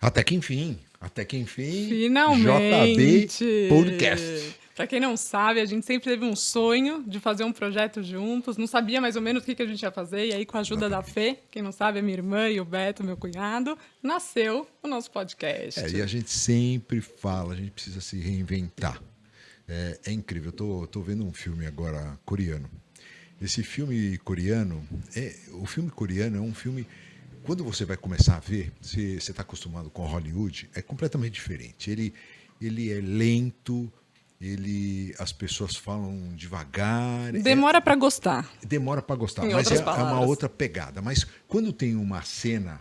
Até que enfim, JB Finalmente! Podcast. Para quem não sabe, a gente sempre teve um sonho de fazer um projeto juntos, não sabia mais ou menos o que a gente ia fazer, e aí com a ajuda da Exatamente. Fê, quem não sabe é minha irmã e o Beto, meu cunhado, nasceu o nosso podcast. E a gente sempre fala, a gente precisa se reinventar. É incrível, eu tô vendo um filme agora coreano. Esse filme coreano, o filme coreano é um filme. Quando você vai começar a ver, você está acostumado com Hollywood, é completamente diferente. Ele é lento, as pessoas falam devagar, Demora para gostar, demora para gostar, em mas outras é uma palavras. outra pegada. Mas quando tem uma cena,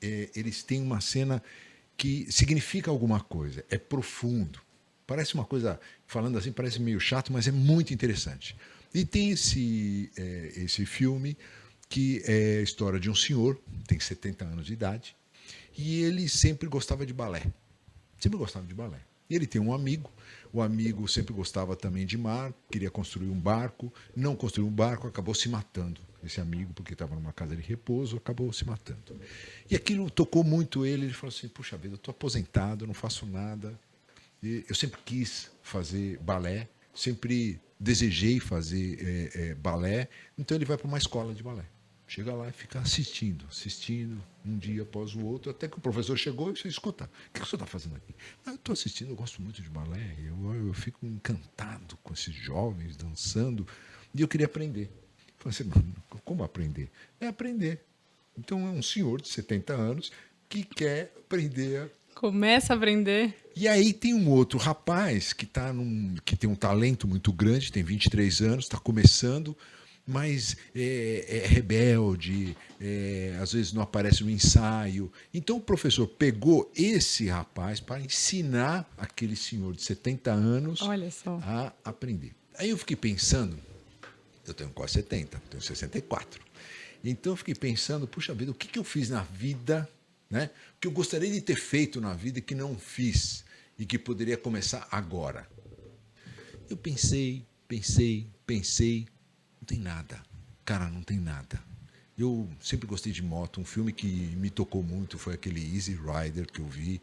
eles têm uma cena que significa alguma coisa, é profundo. Parece uma coisa, falando assim, parece meio chato, mas é muito interessante. E tem esse filme que é a história de um senhor, tem 70 anos de idade, e ele sempre gostava de balé. Sempre gostava de balé. E ele tem um amigo, o amigo sempre gostava também de mar, queria construir um barco, não construiu um barco, acabou se matando. Esse amigo, porque estava numa casa de repouso, acabou se matando. E aquilo tocou muito ele falou assim, puxa vida, eu estou aposentado, eu não faço nada. E eu sempre quis fazer balé, sempre desejei fazer balé, então ele vai para uma escola de balé. Chega lá e fica assistindo, um dia após o outro, até que o professor chegou e disse, escuta, o que você está fazendo aqui? Eu estou assistindo, eu gosto muito de balé, eu fico encantado com esses jovens dançando, e eu queria aprender. Eu falei assim, como aprender? É aprender. Então é um senhor de 70 anos que quer aprender. Começa a aprender. E aí tem um outro rapaz que tem um talento muito grande, tem 23 anos, está começando, mas é rebelde, às vezes não aparece no ensaio. Então o professor pegou esse rapaz para ensinar aquele senhor de 70 anos Olha só. a aprender. Aí eu fiquei pensando, eu tenho quase 70, tenho 64. Então eu fiquei pensando, puxa vida, o que eu fiz na vida, né? O que eu gostaria de ter feito na vida e que não fiz e que poderia começar agora. Eu pensei, não tem nada. Cara, não tem nada. Eu sempre gostei de moto, um filme que me tocou muito foi aquele Easy Rider que eu vi.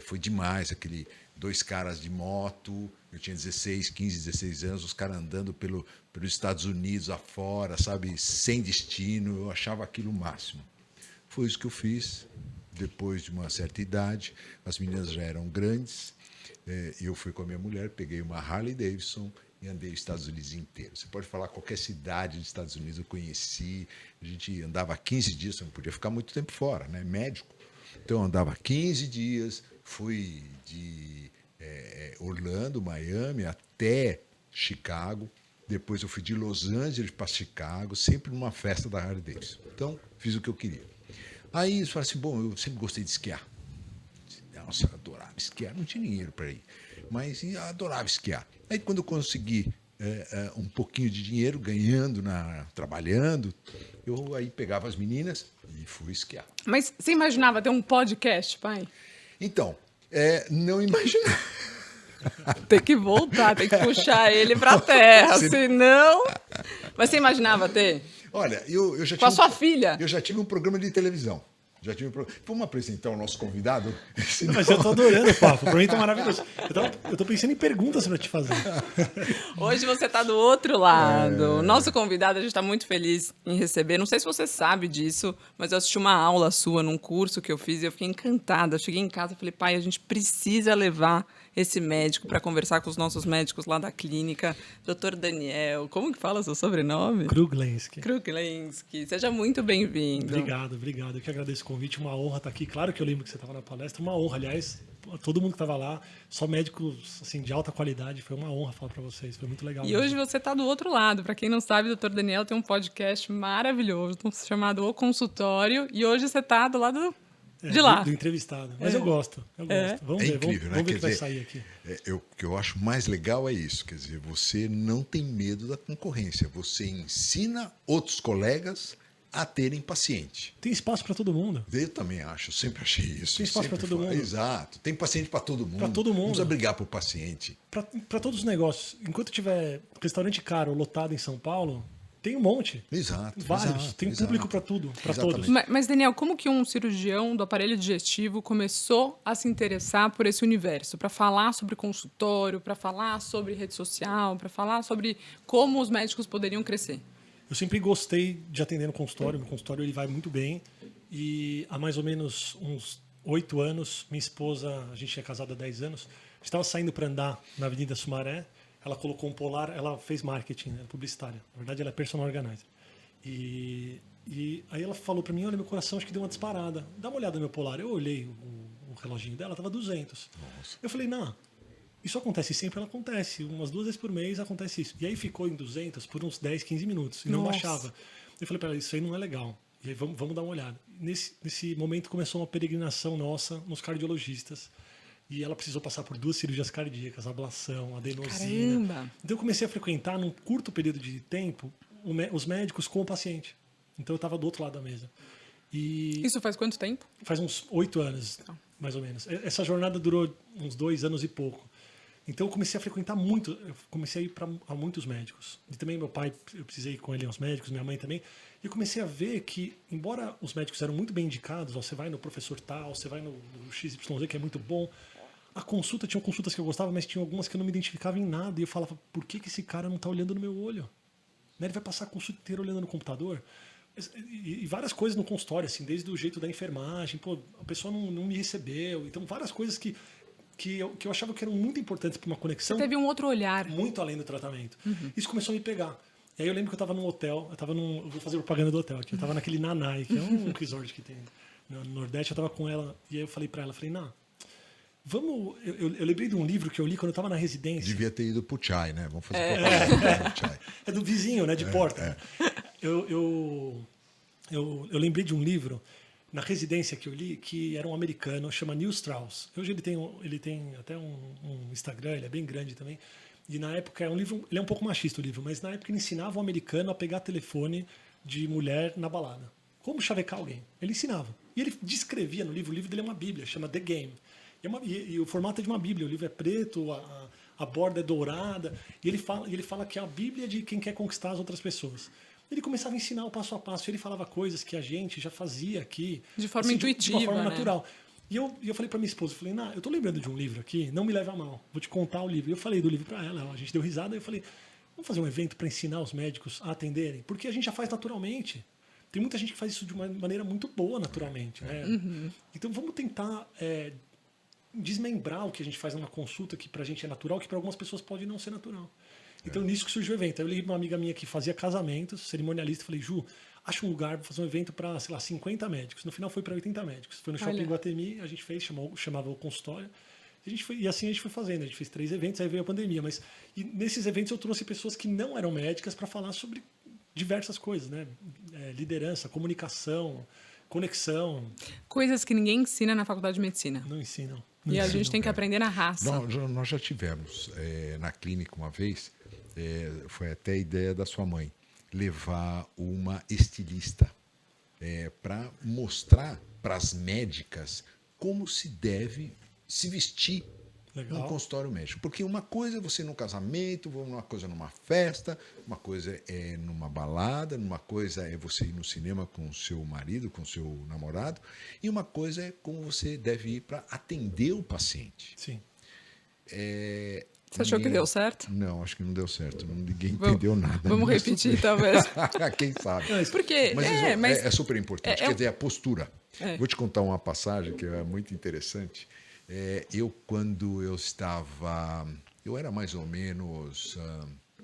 Foi demais, aquele dois caras de moto, eu tinha 16, 15, 16 anos, os caras andando pelos Estados Unidos afora, sabe, sem destino, eu achava aquilo o máximo. Foi isso que eu fiz, depois de uma certa idade, as meninas já eram grandes, eu fui com a minha mulher, peguei uma Harley Davidson e andei os Estados Unidos inteiro. Você pode falar qualquer cidade dos Estados Unidos eu conheci, a gente andava 15 dias, você não podia ficar muito tempo fora, né, médico. Então eu andava 15 dias, fui de Orlando, Miami, até Chicago. Depois eu fui de Los Angeles para Chicago, sempre numa festa da Harley Davidson. Então, fiz o que eu queria. Aí eles falaram assim, bom, eu sempre gostei de esquiar. Nossa, eu adorava esquiar, não tinha dinheiro para ir, mas eu adorava esquiar. Aí quando eu consegui um pouquinho de dinheiro, trabalhando, eu aí pegava as meninas e fui esquiar. Mas você imaginava ter um podcast, pai? Então, não imaginava. Tem que voltar, tem que puxar ele pra terra, senão... Mas você imaginava ter? Olha, eu já Com a tive sua filha? eu já tive um programa de televisão. Vamos apresentar o nosso convidado? Não, mas eu tô adorando o papo, pra mim tá maravilhoso. Eu tô pensando em perguntas pra te fazer. Hoje você tá do outro lado. Nosso convidado, a gente tá muito feliz em receber. Não sei se você sabe disso, mas eu assisti uma aula sua num curso que eu fiz e eu fiquei encantada. Eu cheguei em casa e falei, pai, a gente precisa levar esse médico para conversar com os nossos médicos lá da clínica. Dr. Daniel, como que fala seu sobrenome? Kruglenski. Kruglenski. Seja muito bem-vindo. Obrigado. Eu que agradeço o convite, uma honra estar aqui. Claro que eu lembro que você estava na palestra, uma honra. Aliás, todo mundo que estava lá, só médicos assim, de alta qualidade, foi uma honra falar para vocês, foi muito legal. E hoje você está do outro lado. Para quem não sabe, o Dr. Daniel tem um podcast maravilhoso chamado O Consultório, e hoje você está do lado de lá. Do entrevistado. Mas eu gosto. Vamos ver, incrível, vamos ver o que vai dizer, sair aqui. O que eu acho mais legal é isso, quer dizer, você não tem medo da concorrência, você ensina outros colegas a terem paciente. Tem espaço para todo mundo. Eu também acho, eu sempre achei isso. Tem espaço para todo mundo. Exato, tem paciente para todo mundo. Para todo mundo. Não precisa brigar por paciente. Para todos os negócios. Enquanto tiver restaurante caro lotado em São Paulo, Tem um monte. Exato. Vários. exato, Tem exato. público para tudo, para Exatamente. todos. Mas, Daniel, como que um cirurgião do aparelho digestivo começou a se interessar por esse universo? Para falar sobre consultório, para falar sobre rede social, para falar sobre como os médicos poderiam crescer? Eu sempre gostei de atender no consultório. Meu consultório ele vai muito bem. E há mais ou menos uns 8 anos, minha esposa, a gente é casado há 10 anos, estava saindo para andar na Avenida Sumaré. Ela colocou um polar, ela fez marketing, né, publicitária. Na verdade, ela é personal organizer. E aí ela falou para mim, olha, meu coração acho que deu uma disparada. Dá uma olhada no meu polar. Eu olhei o reloginho dela, estava 200. Nossa. Eu falei, não, isso acontece sempre, ela acontece. Umas 2 vezes por mês acontece isso. E aí ficou em 200 por uns 10, 15 minutos. E não Nossa. baixava. Eu falei para ela, isso aí não é legal. E aí vamos dar uma olhada. Nesse momento começou uma peregrinação nossa nos cardiologistas. E ela precisou passar por 2 cirurgias cardíacas, ablação, adenosina. Caramba! Então eu comecei a frequentar, num curto período de tempo, os médicos com o paciente. Então eu estava do outro lado da mesa. E Isso faz quanto tempo? faz uns 8 anos, mais ou menos. Essa jornada durou uns 2 anos e pouco. Então eu comecei a frequentar muito, eu comecei a ir a muitos médicos. E também meu pai, eu precisei ir com ele aos médicos, minha mãe também. E eu comecei a ver que, embora os médicos eram muito bem indicados, ó, você vai no professor tal, você vai no XYZ, que é muito bom, a consulta, tinha consultas que eu gostava, mas tinha algumas que eu não me identificava em nada. E eu falava, por que esse cara não está olhando no meu olho? Né, ele vai passar a consulta inteira olhando no computador? E várias coisas no consultório, assim, desde o jeito da enfermagem, pô, a pessoa não me recebeu. Então, várias coisas que eu achava que eram muito importantes para uma conexão, Teve um outro olhar. muito além do tratamento. Isso começou a me pegar. E aí eu lembro que eu estava num hotel, eu vou fazer propaganda do hotel aqui, eu estava naquele Nanai, que é um resort que tem no Nordeste, eu estava com ela, e aí eu falei para ela, Ná, vamos... Eu lembrei de um livro que eu li quando eu estava na residência. Devia ter ido pro Chai, né? Vamos fazer propaganda pro Chai. É do vizinho, né? De porta. Eu lembrei de um livro na residência que eu li, que era um americano, chama Neil Strauss. Hoje ele tem até um Instagram, ele é bem grande também. E na época, é um livro, ele é um pouco machista o livro, mas na época ele ensinava o americano a pegar telefone de mulher na balada. Como chavecar alguém. Ele ensinava. E ele descrevia no livro, o livro dele é uma bíblia, chama The Game. E o formato é de uma bíblia, o livro é preto, a borda é dourada, e ele fala que é a bíblia de quem quer conquistar as outras pessoas. Ele começava a ensinar o passo a passo, ele falava coisas que a gente já fazia aqui. De forma assim, intuitiva, de uma forma né? natural. E eu falei para minha esposa, eu tô lembrando de um livro aqui, não me leve a mal, vou te contar o livro. E eu falei do livro para ela, a gente deu risada, e eu falei, vamos fazer um evento para ensinar os médicos a atenderem? Porque a gente já faz naturalmente. Tem muita gente que faz isso de uma maneira muito boa naturalmente. Né? Então vamos tentar desmembrar o que a gente faz numa consulta que pra gente é natural, que para algumas pessoas pode não ser natural. Então, nisso que surgiu o evento. Aí eu liguei pra uma amiga minha que fazia casamentos, cerimonialista, falei, Ju, acha um lugar para fazer um evento para, sei lá, 50 médicos. No final foi para 80 médicos. Foi no Shopping Olha. Iguatemi, a gente fez, chamava o consultório. E assim a gente foi fazendo. A gente fez 3 eventos, aí veio a pandemia. E nesses eventos eu trouxe pessoas que não eram médicas para falar sobre diversas coisas, né? Liderança, comunicação, conexão. Coisas que ninguém ensina na faculdade de medicina. Não ensinam. E a gente tem que aprender na raça. Nós já tivemos na clínica uma vez, foi até a ideia da sua mãe, levar uma estilista para mostrar para as médicas como se deve se vestir Legal. num consultório médico. Porque uma coisa é você ir num casamento, uma coisa é numa festa, uma coisa é numa balada, uma coisa é você ir no cinema com o seu marido, com o seu namorado, e uma coisa é como você deve ir para atender o paciente. Sim. Você achou que deu certo? Não, acho que não deu certo. Ninguém entendeu nada. Vamos repetir, talvez. Quem sabe? Porque Mas é super importante. Quer dizer, a postura. É. Vou te contar uma passagem que é muito interessante. Quando eu estava... Eu era mais ou menos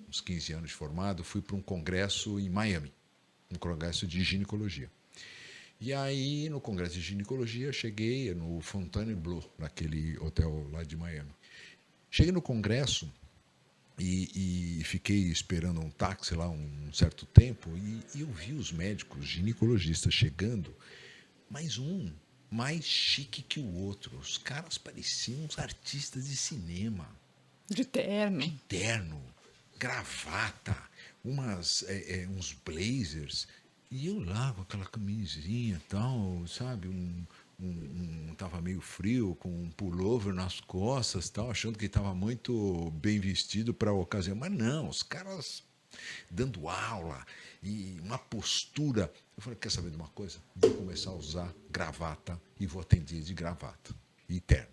uns 15 anos de formado, fui para um congresso em Miami, um congresso de ginecologia. E aí, no congresso de ginecologia, cheguei no Fontainebleau, naquele hotel lá de Miami. Cheguei no congresso e fiquei esperando um táxi lá um certo tempo e eu vi os médicos ginecologistas chegando, mas um mais chique que o outro. Os caras pareciam uns artistas de cinema. De terno. De terno, gravata, uns blazers. E eu lá com aquela camisinha e tal, sabe? Tava meio frio, com um pullover nas costas, tal, achando que estava muito bem vestido para a ocasião. Mas não, os caras dando aula e uma postura. Eu falei, quer saber de uma coisa? Vou começar a usar gravata e vou atender de gravata e terno.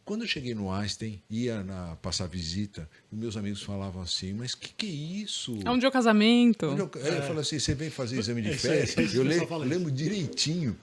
Quando eu cheguei no Einstein, ia passar visita, e meus amigos falavam assim, mas o que é isso? Onde é o casamento? Eu falei assim, você vem fazer exame de fezes? Eu lembro direitinho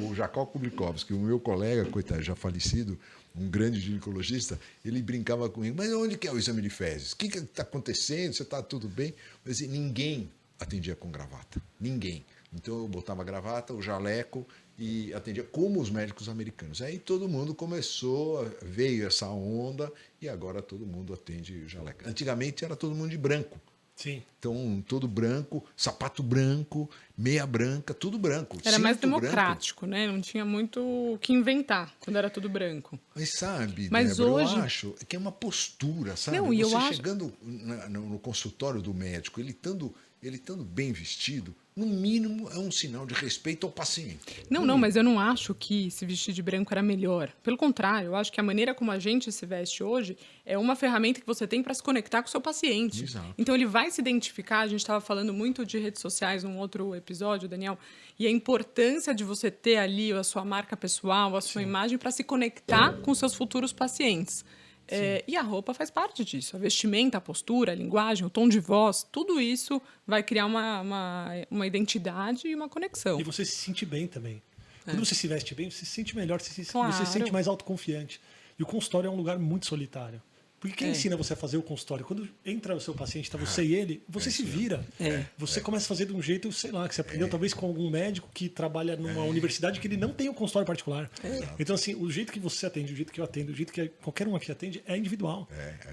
o Jacó Kublikowski, o meu colega, coitado, já falecido, um grande ginecologista, ele brincava comigo, mas onde que é o exame de fezes? O que está acontecendo? Você está tudo bem? Mas ninguém atendia com gravata, ninguém. Então eu botava a gravata, o jaleco e atendia como os médicos americanos. Aí todo mundo começou, veio essa onda e agora todo mundo atende jaleco. Antigamente era todo mundo de branco. Sim. Então, todo branco, sapato branco, meia branca, tudo branco. Era mais cinto democrático, branco. né? Não tinha muito o que inventar quando era tudo branco. Mas sabe, Mas Débora, hoje... eu acho que é uma postura, sabe? Não, e eu acho... chegando no consultório do médico, ele estando bem vestido, no mínimo é um sinal de respeito ao paciente. Não, mas eu não acho que se vestir de branco era melhor. Pelo contrário, eu acho que a maneira como a gente se veste hoje é uma ferramenta que você tem para se conectar com o seu paciente. Exato. Então, ele vai se identificar. A gente estava falando muito de redes sociais num outro episódio, Daniel, e a importância de você ter ali a sua marca pessoal, a sua imagem, para se conectar com seus futuros pacientes. E a roupa faz parte disso. A vestimenta, a postura, a linguagem, o tom de voz, tudo isso vai criar uma identidade e uma conexão. E você se sente bem também. Quando você se veste bem, você se sente melhor, você se Claro. sente mais autoconfiante. E o consultório é um lugar muito solitário. Porque quem ensina você a fazer o consultório? Quando entra o seu paciente, tá você e ele, você se vira. Você começa a fazer de um jeito, sei lá, que você aprendeu talvez com algum médico que trabalha numa universidade que ele não tem um consultório particular. Então, assim, o jeito que você atende, o jeito que eu atendo, o jeito que qualquer um aqui atende é individual.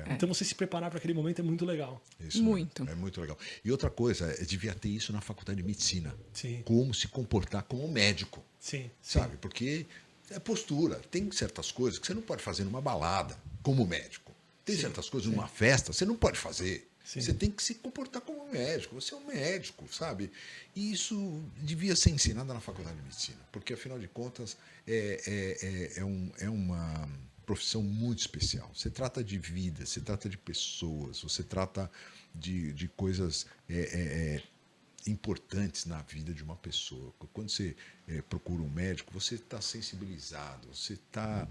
Então, você se preparar para aquele momento é muito legal. Isso Muito. É muito legal. E outra coisa, devia ter isso na faculdade de medicina. Sim. Como se comportar como médico. Sim. Sabe? Porque é postura. Tem certas coisas que você não pode fazer numa balada como médico. Tem certas coisas numa festa você não pode fazer. Sim. Você tem que se comportar como médico. Você é um médico, sabe? E isso devia ser ensinado na faculdade de medicina, porque afinal de contas é uma profissão muito especial. Você trata de vida, você trata de pessoas, você trata de coisas importantes na vida de uma pessoa. Quando você procura um médico, você está sensibilizado, você está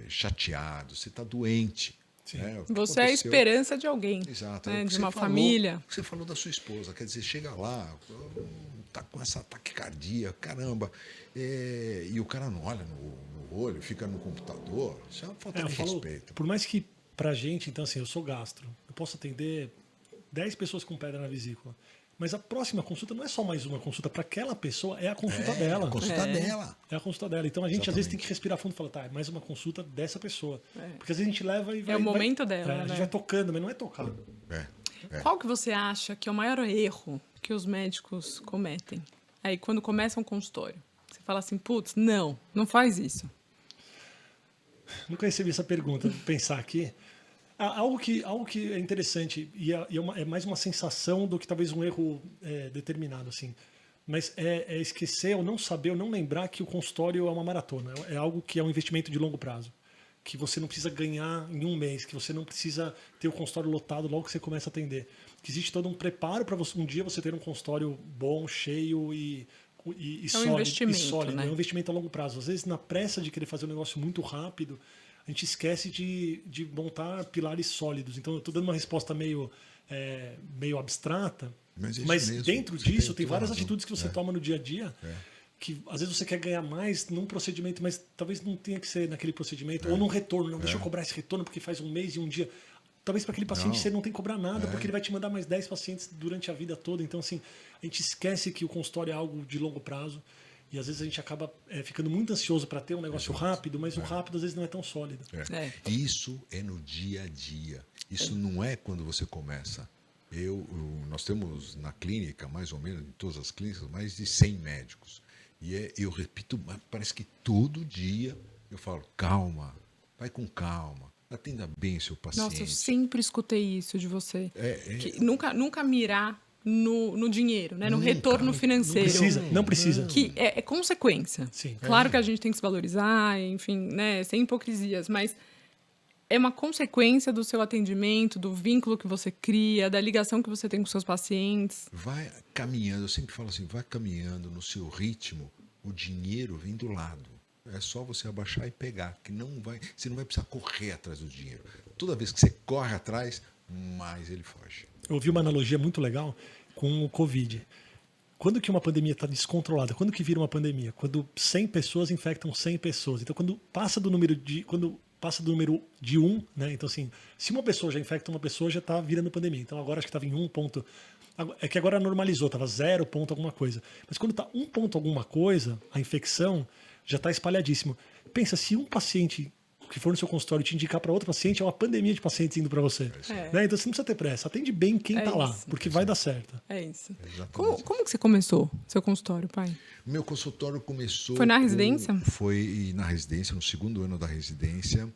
chateado, você está doente. Né? Você é a esperança de alguém. Exato. Né? É o que De você uma falou, família. Você falou da sua esposa, quer dizer, chega lá, tá com essa taquicardia, caramba, e o cara não olha no olho, fica no computador, isso é uma falta de respeito. Por mais que pra gente, então assim, eu sou gastro, eu posso atender 10 pessoas com pedra na vesícula, mas a próxima consulta não é só mais uma consulta para aquela pessoa, é a consulta dela. A consulta dela. É a consulta dela. Então a gente às vezes tem que respirar fundo e falar, tá, é mais uma consulta dessa pessoa. Porque às vezes a gente leva e vai... É o momento dela, A gente né? vai tocando, mas não é tocar. Qual que você acha que é o maior erro que os médicos cometem? Aí, quando começa um consultório, você fala assim, putz, não faz isso. Nunca recebi essa pergunta, vou pensar aqui. Algo que é interessante, e é mais uma sensação do que talvez um erro determinado, assim. Mas é esquecer ou não saber ou não lembrar que o consultório é uma maratona. É algo que é um investimento de longo prazo. Que você não precisa ganhar em um mês, que você não precisa ter o consultório lotado logo que você começa a atender. Que existe todo um preparo para um dia você ter um consultório bom, cheio e sólido. Investimento, né? É um investimento a longo prazo. Às vezes, na pressa de querer fazer um negócio muito rápido, a gente esquece de montar pilares sólidos. Então, eu estou dando uma resposta meio abstrata, mas dentro disso tem várias atitudes que você toma no dia a dia que às vezes você quer ganhar mais num procedimento, mas talvez não tenha que ser naquele procedimento, ou num retorno. Não, deixa eu cobrar esse retorno porque faz um mês e um dia. Talvez para aquele paciente você não tem que cobrar nada, porque ele vai te mandar mais 10 pacientes durante a vida toda. Então, assim, a gente esquece que o consultório é algo de longo prazo. E às vezes a gente acaba ficando muito ansioso para ter um negócio rápido, mas o rápido às vezes não é tão sólido. Isso é no dia a dia. Isso não é quando você começa. Nós temos na clínica, mais ou menos, em todas as clínicas, mais de 100 médicos. E eu repito, parece que todo dia eu falo, calma, vai com calma, atenda bem seu paciente. Nossa, eu sempre escutei isso de você. Que nunca mirar no dinheiro, né? No retorno financeiro. Não precisa. Que é consequência. Sim. Claro que a gente tem que se valorizar, enfim, né? Sem hipocrisias, mas é uma consequência do seu atendimento, do vínculo que você cria, da ligação que você tem com seus pacientes? Vai caminhando, eu sempre falo assim, vai caminhando no seu ritmo, o dinheiro vem do lado. É só você abaixar e pegar, que você não vai precisar correr atrás do dinheiro. Toda vez que você corre atrás, mais ele foge. Eu ouvi uma analogia muito legal com o Covid. Quando que uma pandemia está descontrolada? Quando que vira uma pandemia? Quando 100 pessoas infectam 100 pessoas. Então, quando passa do número de 1, né? Então, assim, se uma pessoa já infecta uma pessoa, já está virando pandemia. Então, agora acho que estava em 1 ponto. É que agora normalizou, estava 0 ponto alguma coisa. Mas quando está 1 ponto alguma coisa, a infecção já está espalhadíssimo. Pensa, se um paciente que for no seu consultório te indicar para outro paciente, é uma pandemia de pacientes indo para você. Né? Então, você não precisa ter pressa. Atende bem quem está lá, porque vai dar certo. É isso. Como que você começou seu consultório, pai? Meu consultório começou... Foi na residência? Foi na residência, no segundo ano da residência.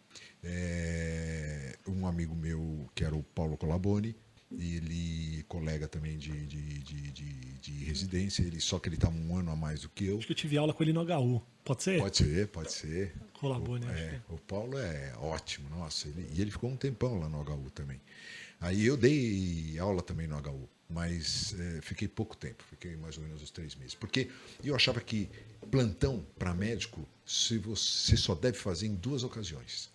Um amigo meu, que era o Paulo Colaboni, ele colega também de residência, só que ele está um ano a mais do que eu. Acho que eu tive aula com ele no HU. Pode ser? Pode ser. Colaboni, acho que. O Paulo é ótimo, nossa. Ele ficou um tempão lá no HU também. Aí eu dei aula também no HU, mas fiquei pouco tempo, fiquei mais ou menos uns 3 meses. Porque eu achava que plantão para médico, você só deve fazer em 2 ocasiões.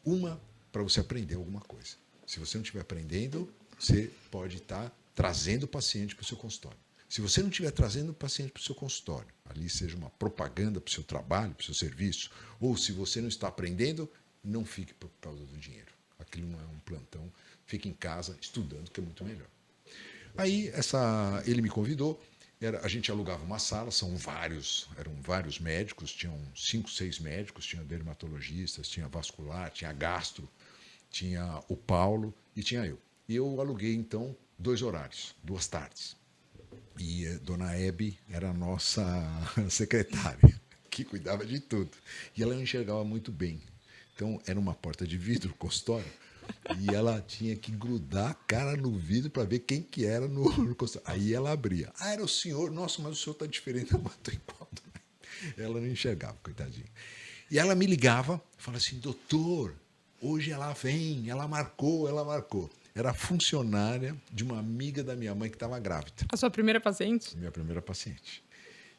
Uma, para você aprender alguma coisa. Se você não estiver aprendendo, você pode estar trazendo o paciente para o seu consultório. Se você não estiver trazendo o paciente para o seu consultório, ali seja uma propaganda para o seu trabalho, para o seu serviço, ou se você não está aprendendo, não fique por causa do dinheiro. Aquilo não é um plantão, fique em casa estudando, que é muito melhor. Aí ele me convidou, a gente alugava uma sala, eram vários médicos, tinham 5, 6 médicos, tinha dermatologistas, tinha vascular, tinha gastro, tinha o Paulo e tinha eu. E eu aluguei, então, 2 horários, 2 tardes. E a dona Hebe era a nossa secretária, que cuidava de tudo. E ela não enxergava muito bem. Então, era uma porta de vidro, consultório, e ela tinha que grudar a cara no vidro para ver quem que era no consultório. Aí ela abria. Ah, era o senhor. Nossa, mas o senhor está diferente. Eu estou igual. Ela não enxergava, coitadinha. E ela me ligava, falava assim, doutor, hoje ela vem, ela marcou. Era funcionária de uma amiga da minha mãe que estava grávida. A sua primeira paciente? Minha primeira paciente.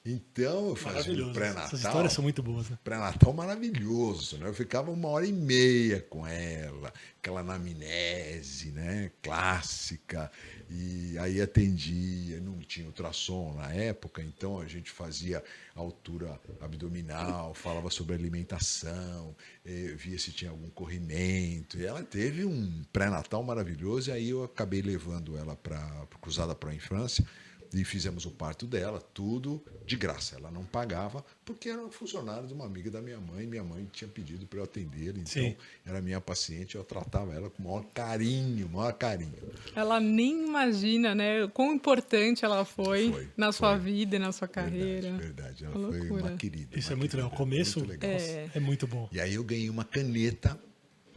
Então, eu fazia um pré-natal. Essas histórias são muito boas, né? Pré-natal maravilhoso, né? Eu ficava 1h30 com ela, aquela anamnese, né? Clássica. E aí atendia, não tinha ultrassom na época, então a gente fazia altura abdominal, falava sobre alimentação, via se tinha algum corrimento. E ela teve um pré-natal maravilhoso, e aí eu acabei levando ela para Cruzada para a Infância, e fizemos o parto dela, tudo de graça. Ela não pagava, porque era funcionária de uma amiga da minha mãe. Minha mãe tinha pedido para eu atender, então Sim. Era minha paciente, eu tratava ela com o maior carinho. Ela nem imagina, né, o quão importante ela foi na sua vida e na sua carreira. Verdade. Ela foi uma querida. Isso é muito legal. O começo é muito bom. E aí eu ganhei uma caneta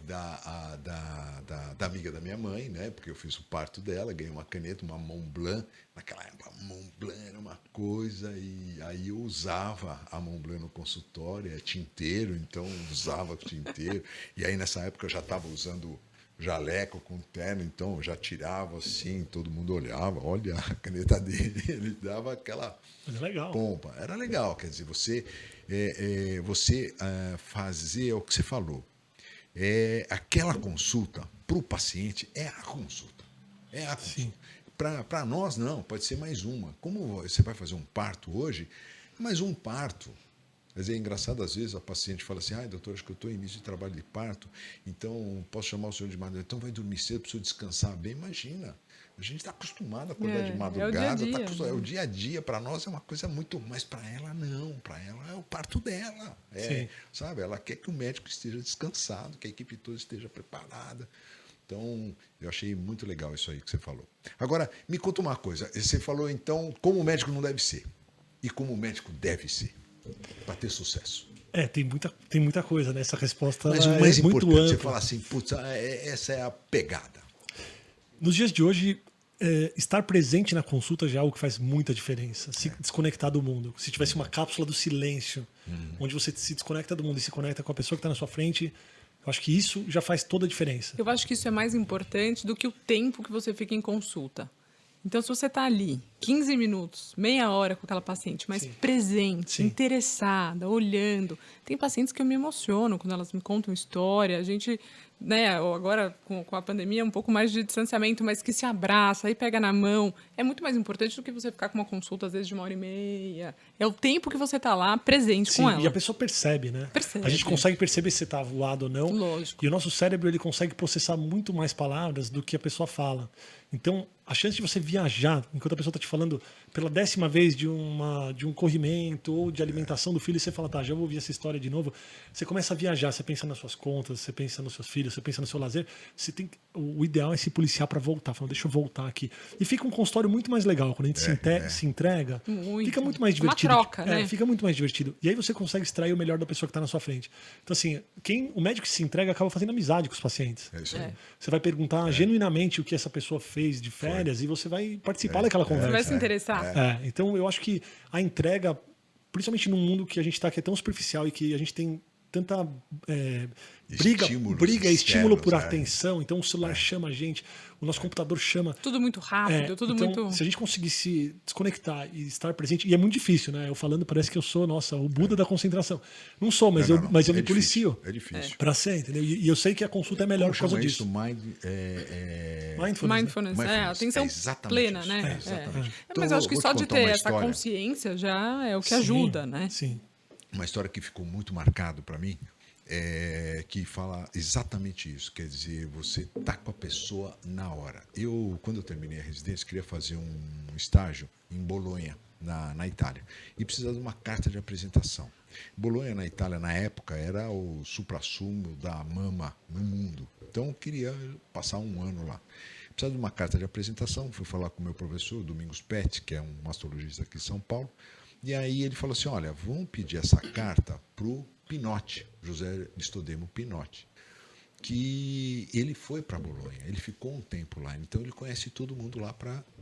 da amiga da minha mãe, né? Porque eu fiz o parto dela, ganhei uma caneta, uma Montblanc. Naquela época, a Montblanc era uma coisa, e aí eu usava a Montblanc no consultório, é tinteiro, então usava o tinteiro. E aí nessa época eu já estava usando jaleco com terno, então eu já tirava assim, todo mundo olhava, olha a caneta dele, ele dava aquela pompa. Era legal, quer dizer, você fazer o que você falou. Aquela consulta para o paciente é a consulta. Para nós, não, pode ser mais uma. Como você vai fazer um parto hoje, é mais um parto. Quer dizer, é engraçado, às vezes a paciente fala assim, doutor, acho que eu estou em início de trabalho de parto, então posso chamar o senhor de madrugada, então vai dormir cedo para o senhor descansar bem. Imagina, a gente está acostumado a acordar de madrugada, é o dia a dia, para nós é uma coisa muito, mas para ela não, para ela é o parto dela, sabe? Ela quer que o médico esteja descansado, que a equipe toda esteja preparada. Então, eu achei muito legal isso aí que você falou. Agora, me conta uma coisa, você falou então como o médico não deve ser e como o médico deve ser para ter sucesso. Tem muita coisa, né? Essa resposta Mas o mais muito importante, ampla. você fala assim, putz, essa é a pegada. Nos dias de hoje, estar presente na consulta já é algo que faz muita diferença. Se desconectar do mundo. Se tivesse uma cápsula do silêncio, onde você se desconecta do mundo e se conecta com a pessoa que está na sua frente, Eu acho que isso já faz toda a diferença. Eu acho que isso é mais importante do que o tempo que você fica em consulta. Então, se você está ali 15 minutos, meia hora com aquela paciente, mas presente, interessada, olhando. Tem pacientes que eu me emociono quando elas me contam história. A gente, né, agora com a pandemia, um pouco mais de distanciamento, mas que se abraça, aí pega na mão. É muito mais importante do que você ficar com uma consulta, às vezes, de 1h30. É o tempo que você está lá presente com ela. E a pessoa percebe, né? Percebe. A gente consegue perceber se você está voado ou não. Lógico. E o nosso cérebro ele consegue processar muito mais palavras do que a pessoa fala. Então, a chance de você viajar, enquanto a pessoa está te falando pela 10ª vez de um corrimento ou de alimentação do filho, e você fala, tá, já vou ouvir essa história de novo. Você começa a viajar, você pensa nas suas contas, você pensa nos seus filhos, você pensa no seu lazer. O ideal é se policiar para voltar, falando, deixa eu voltar aqui. E fica um consultório muito mais legal. Quando a gente se entrega, fica muito mais divertido. Uma troca, né? Fica muito mais divertido. E aí você consegue extrair o melhor da pessoa que está na sua frente. Então, assim, o médico que se entrega acaba fazendo amizade com os pacientes. É isso aí. Você vai perguntar genuinamente o que essa pessoa fez de férias e você vai participar daquela conversa. Você vai se interessar. Então, eu acho que a entrega, principalmente num mundo que a gente está que é tão superficial e que a gente tem tanta estímulo por atenção. Então, o celular chama a gente, o nosso computador chama. Tudo muito rápido, tudo então, muito... Se a gente conseguir se desconectar e estar presente, e é muito difícil, né? Eu falando, parece que eu sou, o Buda da concentração. Não sou, mas eu me policio. É difícil. Pra ser, entendeu? E eu sei que a consulta é melhor por causa disso. Mindfulness, atenção plena, né? Mas eu acho que só de ter essa consciência já é o que ajuda, né? Sim. Uma história que ficou muito marcado para mim, que fala exatamente isso. Quer dizer, você tá com a pessoa na hora. Quando eu terminei a residência, queria fazer um estágio em Bolonha, na Itália. E precisava de uma carta de apresentação. Bolonha, na Itália, na época, era o suprassumo da mama no mundo. Então, eu queria passar um ano lá. Precisava de uma carta de apresentação. Fui falar com o meu professor, Domingos Pet, que é um mastologista aqui em São Paulo. E aí ele falou assim, olha, vamos pedir essa carta para o Pinotti, José Nicodemo Pinotti, que ele foi para Bolonha, ele ficou um tempo lá, então ele conhece todo mundo lá,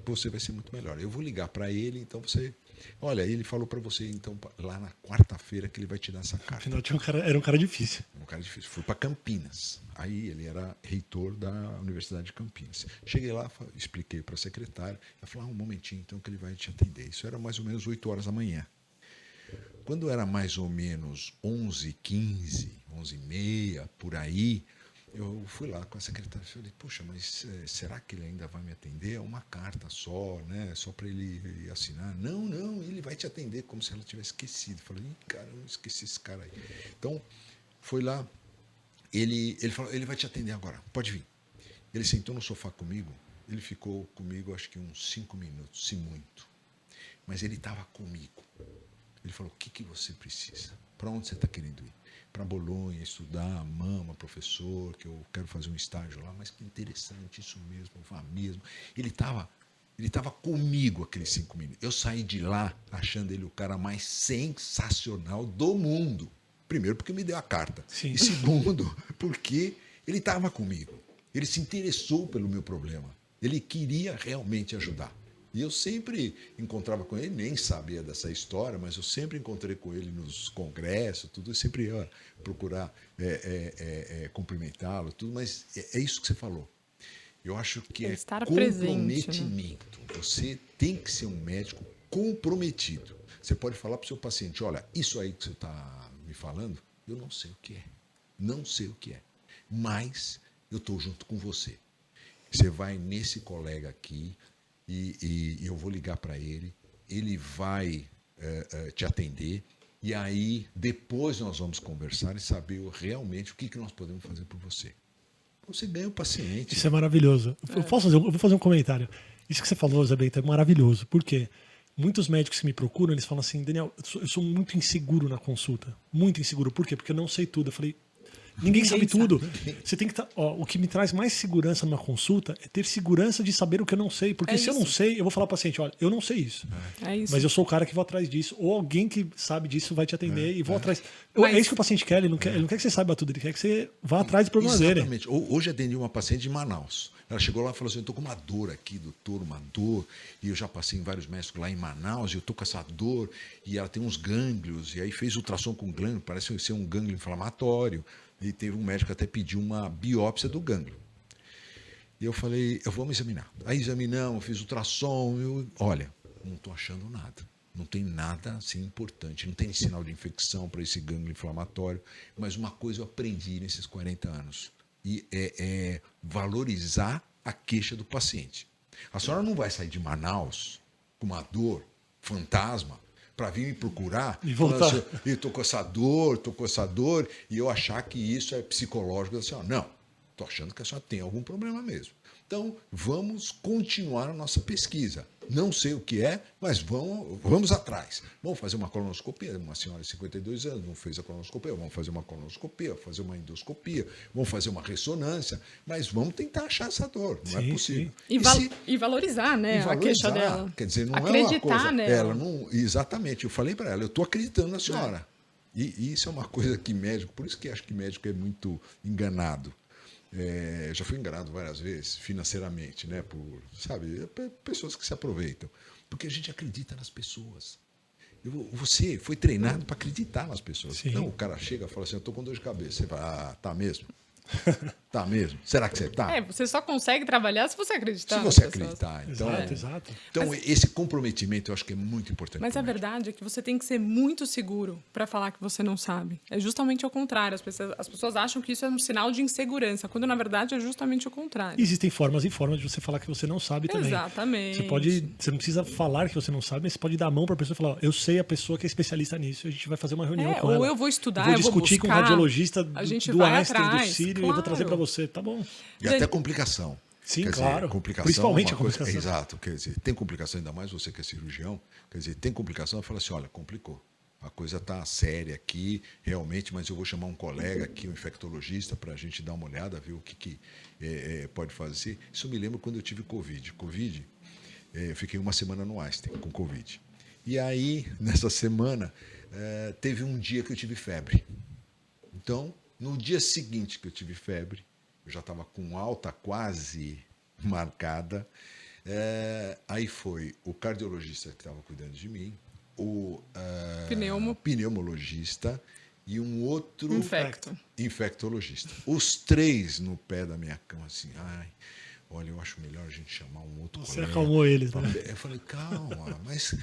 você vai ser muito melhor. Eu vou ligar para ele, então você... Olha, ele falou para você, então, lá na quarta-feira que ele vai te dar essa carta. Pinotti era um cara difícil. Um cara difícil. Fui para Campinas. Aí ele era reitor da Universidade de Campinas. Cheguei lá, expliquei para a secretária. Ela falou, um momentinho, então, que ele vai te atender. Isso era mais ou menos 8 horas da manhã. Quando era mais ou menos 11h15, 11h30, por aí, eu fui lá com a secretária e falei, puxa, mas será que ele ainda vai me atender? É uma carta só, né? Só para ele assinar. Não, ele vai te atender, como se ela tivesse esquecido. Eu falei, cara, eu não esqueci esse cara aí. Então, foi lá, ele falou, ele vai te atender agora, pode vir. Ele sentou no sofá comigo, ele ficou comigo acho que uns 5 minutos, se muito. Mas ele estava comigo. Ele falou, o que você precisa? Para onde você está querendo ir? Para Bolonha, estudar, mama, professor, que eu quero fazer um estágio lá, mas que interessante, isso mesmo, vá mesmo. Ele estava comigo aqueles 5 minutos. Eu saí de lá achando ele o cara mais sensacional do mundo. Primeiro, porque me deu a carta. Sim. E segundo, porque ele estava comigo. Ele se interessou pelo meu problema. Ele queria realmente ajudar. E eu sempre encontrava com ele, nem sabia dessa história, mas eu sempre encontrei com ele nos congressos, tudo, eu sempre ia procurar cumprimentá-lo, tudo, mas é isso que você falou. Eu acho que é comprometimento. Presente, né? Você tem que ser um médico comprometido. Você pode falar para o seu paciente, olha, isso aí que você está me falando, eu não sei o que é. Não sei o que é. Mas eu estou junto com você. Você vai nesse colega aqui, e eu vou ligar para ele, ele vai te atender, e aí depois nós vamos conversar e saber realmente o que nós podemos fazer por você. Você ganha o paciente. Isso é maravilhoso. Eu vou fazer um comentário. Isso que você falou, Zé Bento, é maravilhoso. Por quê? Muitos médicos que me procuram, eles falam assim, Daniel, eu sou muito inseguro na consulta. Muito inseguro. Por quê? Porque eu não sei tudo. Eu falei, ninguém sabe tudo. Você tem que o que me traz mais segurança numa consulta é ter segurança de saber o que eu não sei. Porque se eu não sei, eu vou falar para o paciente, olha, eu não sei isso. Mas eu sou o cara que vou atrás disso. Ou alguém que sabe disso vai te atender e vou atrás. É isso que o paciente quer. Ele não quer que você saiba tudo. Ele quer que você vá atrás do problema dele. Exatamente. Hoje atendi uma paciente de Manaus. Ela chegou lá e falou assim, eu estou com uma dor aqui, doutor, uma dor. E eu já passei em vários médicos lá em Manaus e eu estou com essa dor. E ela tem uns gânglios. E aí fez ultrassom com gânglio, parece ser um gânglio inflamatório. E teve um médico que até pediu uma biópsia do gânglio. E eu falei, eu vou me examinar. Aí examinamos, fiz ultrassom. Olha, não estou achando nada. Não tem nada assim importante. Não tem sinal de infecção para esse gânglio inflamatório. Mas uma coisa eu aprendi nesses 40 anos. E é valorizar a queixa do paciente. A senhora não vai sair de Manaus com uma dor fantasma para vir me procurar e voltar. Assim, eu estou com essa dor, e eu achar que isso é psicológico da senhora. Não, estou achando que a senhora tem algum problema mesmo. Então, vamos continuar a nossa pesquisa. Não sei o que é, mas vamos atrás. Vamos fazer uma colonoscopia. Uma senhora de 52 anos não fez a colonoscopia. Vamos fazer uma colonoscopia, fazer uma endoscopia, vamos fazer uma ressonância. Mas vamos tentar achar essa dor. Não é possível. E valorizar, né, a queixa dela. Quer dizer, não acreditar é uma coisa... nela. Ela não, exatamente. Eu falei para ela, eu estou acreditando na senhora. E isso é uma coisa que médico... Por isso que acho que médico é muito enganado. Já fui enganado várias vezes financeiramente, né, por, sabe, pessoas que se aproveitam, porque a gente acredita nas pessoas. Você foi treinado para acreditar nas pessoas. Sim. Não, o cara chega e fala assim, eu estou com dor de cabeça. Você fala, tá mesmo? Tá mesmo? Será que você tá? Você só consegue trabalhar se você acreditar. Se você acreditar. Então, Exato. Então esse comprometimento eu acho que é muito importante. Mas a verdade é que você tem que ser muito seguro para falar que você não sabe. É justamente ao contrário. As pessoas acham que isso é um sinal de insegurança, quando na verdade é justamente o contrário. Existem formas e formas de você falar que você não sabe também. Exatamente. Você não precisa falar que você não sabe, mas você pode dar a mão para a pessoa e falar, eu sei a pessoa que é especialista nisso, a gente vai fazer uma reunião com ela. Ou eu vou estudar, eu vou discutir com um radiologista do Einstein, do Sírio, e eu vou trazer para você, tá bom. E até complicação. Sim, quer claro. Dizer, complicação Principalmente é a complicação. Exato. Quer dizer, tem complicação, ainda mais você que é cirurgião. Quer dizer, tem complicação, fala assim, olha, complicou. A coisa está séria aqui, realmente, mas eu vou chamar um colega aqui, um infectologista, para a gente dar uma olhada, ver o que pode fazer. Isso me lembra quando eu tive Covid. Eu fiquei uma semana no Einstein com Covid. E aí, nessa semana, teve um dia que eu tive febre. Então, no dia seguinte que eu tive febre, eu já estava com alta quase marcada. Aí foi o cardiologista que estava cuidando de mim, o pneumologista e um outro infectologista. Os três no pé da minha cama, assim, olha, eu acho melhor a gente chamar um outro colega. Você acalmou eles, né? Eu falei, calma, mas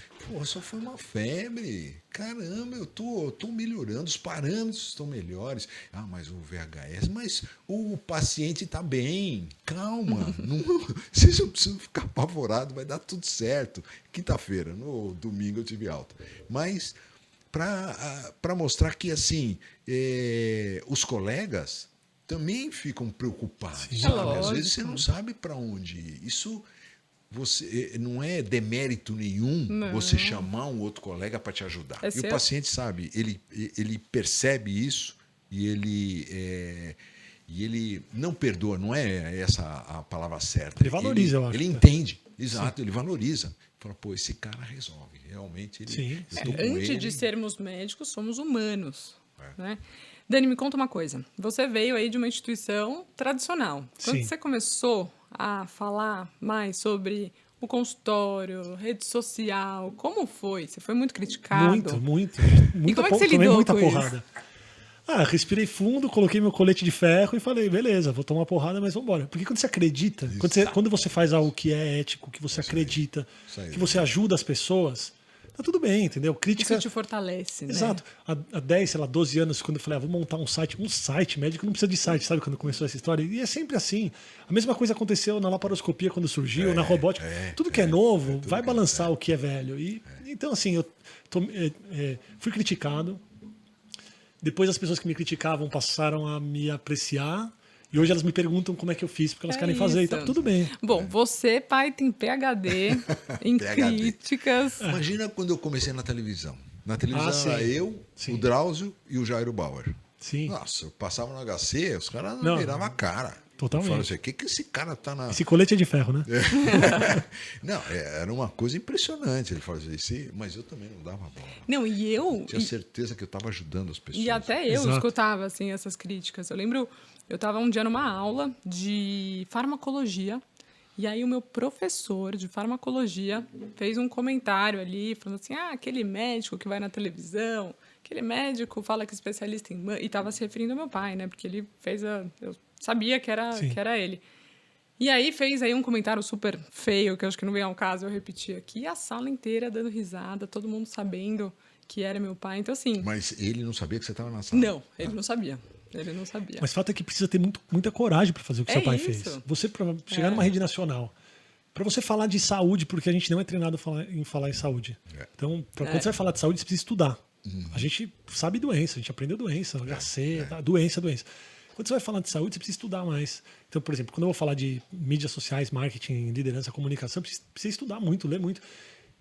só foi uma febre. Caramba, eu tô melhorando, os parâmetros estão melhores. Mas o VHS, mas o paciente está bem. Calma, vocês não precisam ficar apavorados, vai dar tudo certo. Quinta-feira, no domingo eu tive alta. Mas para mostrar que assim, os colegas também ficam preocupados. Sim, sabe? Às vezes você não sabe para onde ir. Isso não é demérito nenhum você chamar um outro colega para te ajudar. E o paciente sabe, ele percebe isso e ele não perdoa, não é essa a palavra certa. Ele valoriza, eu acho. Ele entende, exato, ele valoriza. Fala, esse cara resolve. Realmente, antes de sermos médicos, somos humanos. Né? Dani, me conta uma coisa. Você veio aí de uma instituição tradicional. Quando você começou a falar mais sobre o consultório, rede social, como foi? Você foi muito criticado? Muito. E como é que você lidou muita com porrada. Isso? Respirei fundo, coloquei meu colete de ferro e falei, beleza, vou tomar porrada, mas vamos embora. Porque quando você acredita, quando você faz algo que é ético, que você acredita, que você ajuda as pessoas, tá tudo bem, entendeu? Crítica... Isso te fortalece, né? Exato. Há 10, 12 anos, quando eu falei, vou montar um site médico não precisa de site, sabe? Quando começou essa história. E é sempre assim. A mesma coisa aconteceu na laparoscopia quando surgiu, na robótica. Tudo que é novo vai balançar o que é velho. Então, assim, eu fui criticado. Depois as pessoas que me criticavam passaram a me apreciar. E hoje elas me perguntam como é que eu fiz, porque elas querem fazer. E tá tudo bem. Bom, você, pai, tem PhD em críticas. Imagina quando eu comecei na televisão. Na televisão era eu, o Drauzio e o Jairo Bauer. Sim. Nossa, eu passava no HC, os caras viravam a cara. Totalmente. Falaram assim, o que esse cara tá na... Esse colete é de ferro, né? Não, era uma coisa impressionante. Ele falou assim, mas eu também não dava bola. Não, e eu... Tinha certeza que eu estava ajudando as pessoas. E até eu Exato. escutava, assim, essas críticas. Eu lembro, eu estava um dia numa aula de farmacologia, e aí o meu professor de farmacologia fez um comentário ali, falando assim, aquele médico que vai na televisão, aquele médico fala que é especialista em... E estava se referindo ao meu pai, né? Porque ele fez a... Eu sabia que era ele. E aí fez aí um comentário super feio, que eu acho que não veio ao caso eu repetir aqui. E a sala inteira dando risada, todo mundo sabendo que era meu pai. Então, assim... Mas ele não sabia que você estava na sala? Não, ele não sabia. Ele não sabia. Mas o fato é que precisa ter muita coragem para fazer o que seu pai fez. Você, para chegar numa rede nacional, para você falar de saúde, porque a gente não é treinado em falar em saúde. Então, quando você vai falar de saúde, você precisa estudar. A gente sabe doença, a gente aprendeu doença, HC, doença. Quando você vai falar de saúde, você precisa estudar mais. Então, por exemplo, quando eu vou falar de mídias sociais, marketing, liderança, comunicação, precisa estudar muito, ler muito.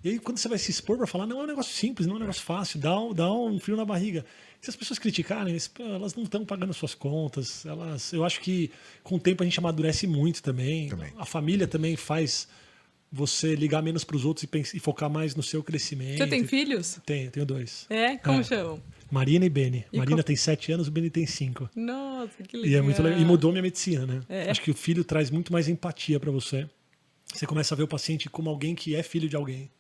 E aí, quando você vai se expor para falar, não é um negócio simples, não é um negócio fácil, dá um frio na barriga. Se as pessoas criticarem, elas não estão pagando suas contas. Eu acho que com o tempo a gente amadurece muito também. A família também faz você ligar menos para os outros e focar mais no seu crescimento. Você tem filhos? Tenho 2. Como chamam? Marina e Beni. Marina tem 7 anos, o Beni tem 5. Nossa, que legal. E é muito legal. E mudou minha medicina, né? É. Acho que o filho traz muito mais empatia para você. Você começa a ver o paciente como alguém que é filho de alguém.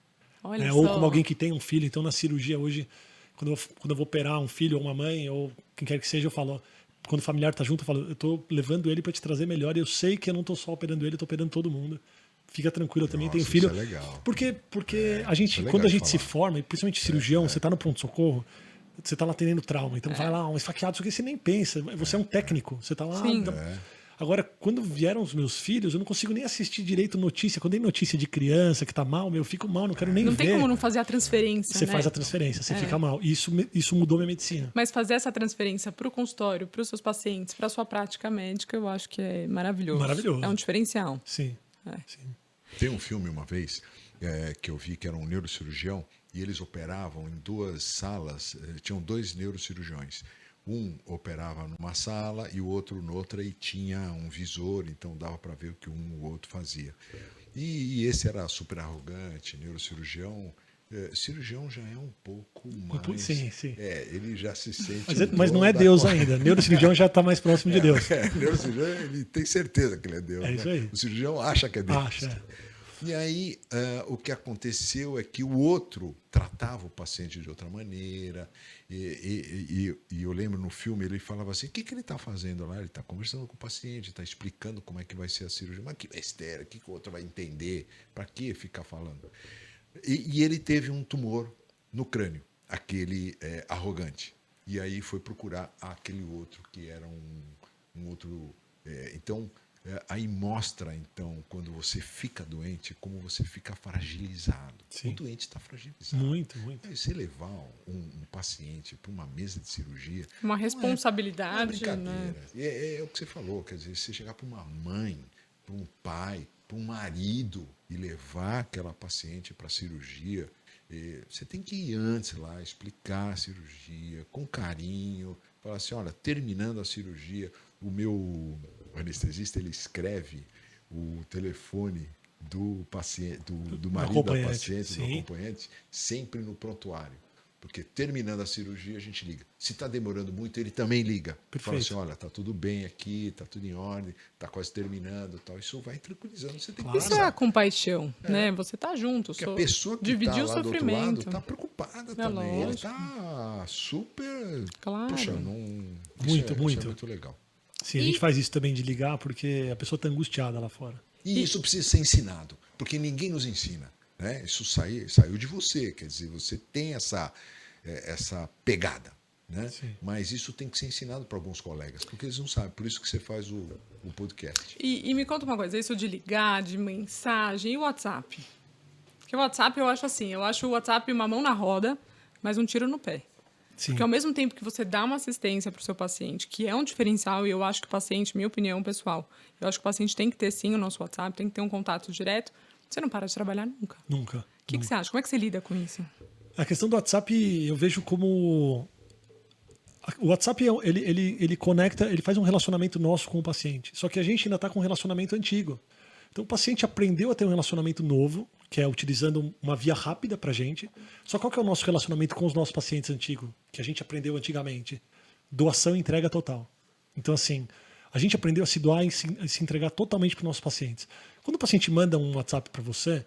Olha Ou como alguém que tem um filho. Então, na cirurgia hoje, quando eu vou operar um filho ou uma mãe, ou quem quer que seja, eu falo, quando o familiar tá junto, eu falo, eu tô levando ele para te trazer melhor, e eu sei que eu não tô só operando ele, eu tô operando todo mundo. Fica tranquilo, eu também tenho filho. Isso é legal. Porque a gente, quando a gente se forma, e principalmente cirurgião, você tá no pronto-socorro, você tá lá atendendo trauma, então vai lá, um esfaqueado, isso aqui você nem pensa, você é um técnico, você tá lá... Sim. Então, agora, quando vieram os meus filhos, eu não consigo nem assistir direito notícia. Quando tem notícia de criança que tá mal, eu fico mal, não quero nem ver. Não tem como não fazer a transferência, Você né? faz a transferência, você fica mal. Isso mudou minha medicina. Mas fazer essa transferência para o consultório, para os seus pacientes, para a sua prática médica, eu acho que é maravilhoso. Maravilhoso. É um diferencial. Sim. Sim. Tem um filme uma vez que eu vi que era um neurocirurgião e eles operavam em 2 salas, tinham 2 neurocirurgiões. Um operava numa sala e o outro noutra e tinha um visor, então dava para ver o que um ou outro fazia. E esse era super arrogante, neurocirurgião. Cirurgião já é um pouco mais... Sim. Ele já se sente... Mas não é Deus ainda. Neurocirurgião já está mais próximo de Deus. Neurocirurgião, ele tem certeza que ele é Deus. É isso aí. O cirurgião acha que é Deus. Acha. E aí, o que aconteceu é que o outro tratava o paciente de outra maneira. E eu lembro no filme, ele falava assim, o que ele está fazendo lá? Ele está conversando com o paciente, está explicando como é que vai ser a cirurgia. Mas que besteira, o que o outro vai entender? Para que ficar falando? E ele teve um tumor no crânio, aquele arrogante. E aí foi procurar aquele outro, que era um outro... Então... Aí mostra, então, quando você fica doente, como você fica fragilizado. Sim. O doente está fragilizado. Muito. Aí você levar um paciente para uma mesa de cirurgia... Uma responsabilidade, não é brincadeira. né? É o que você falou, quer dizer, você chegar para uma mãe, para um pai, para um marido e levar aquela paciente para a cirurgia, você tem que ir antes lá, explicar a cirurgia, com carinho, falar assim, olha, terminando a cirurgia, o meu... O anestesista, ele escreve o telefone do paciente, do marido da paciente, do acompanhante, sempre no prontuário. Porque terminando a cirurgia, a gente liga. Se está demorando muito, ele também liga. Perfeito. Fala assim, olha, está tudo bem aqui, está tudo em ordem, está quase terminando. Tal. Isso vai tranquilizando. Você tem que Isso é a compaixão, né? Você tá junto. Porque a pessoa que dividir está o lá do outro lado sofrimento. está preocupada também. Ele lógico. está super... Claro. Puxa, Muito. Isso é muito legal. Sim, a gente faz isso também de ligar, porque a pessoa está angustiada lá fora. E isso precisa ser ensinado, porque ninguém nos ensina. Né? Isso saiu de você, quer dizer, você tem essa pegada. Né? Mas isso tem que ser ensinado para alguns colegas, porque eles não sabem. Por isso que você faz o podcast. E me conta uma coisa, isso de ligar, de mensagem e o WhatsApp? Porque o WhatsApp eu acho o WhatsApp uma mão na roda, mas um tiro no pé. Sim. Porque ao mesmo tempo que você dá uma assistência para o seu paciente, que é um diferencial, e eu acho que o paciente, minha opinião pessoal, eu acho que o paciente tem que ter sim o nosso WhatsApp, tem que ter um contato direto, você não para de trabalhar nunca. Nunca. O que você acha? Como é que você lida com isso? A questão do WhatsApp eu vejo como... O WhatsApp, ele conecta, ele faz um relacionamento nosso com o paciente. Só que a gente ainda está com um relacionamento antigo. Então o paciente aprendeu a ter um relacionamento novo, que é utilizando uma via rápida para a gente. Só qual que é o nosso relacionamento com os nossos pacientes antigos, que a gente aprendeu antigamente? Doação e entrega total. Então, assim, a gente aprendeu a se doar e se entregar totalmente para os nossos pacientes. Quando o paciente manda um WhatsApp para você,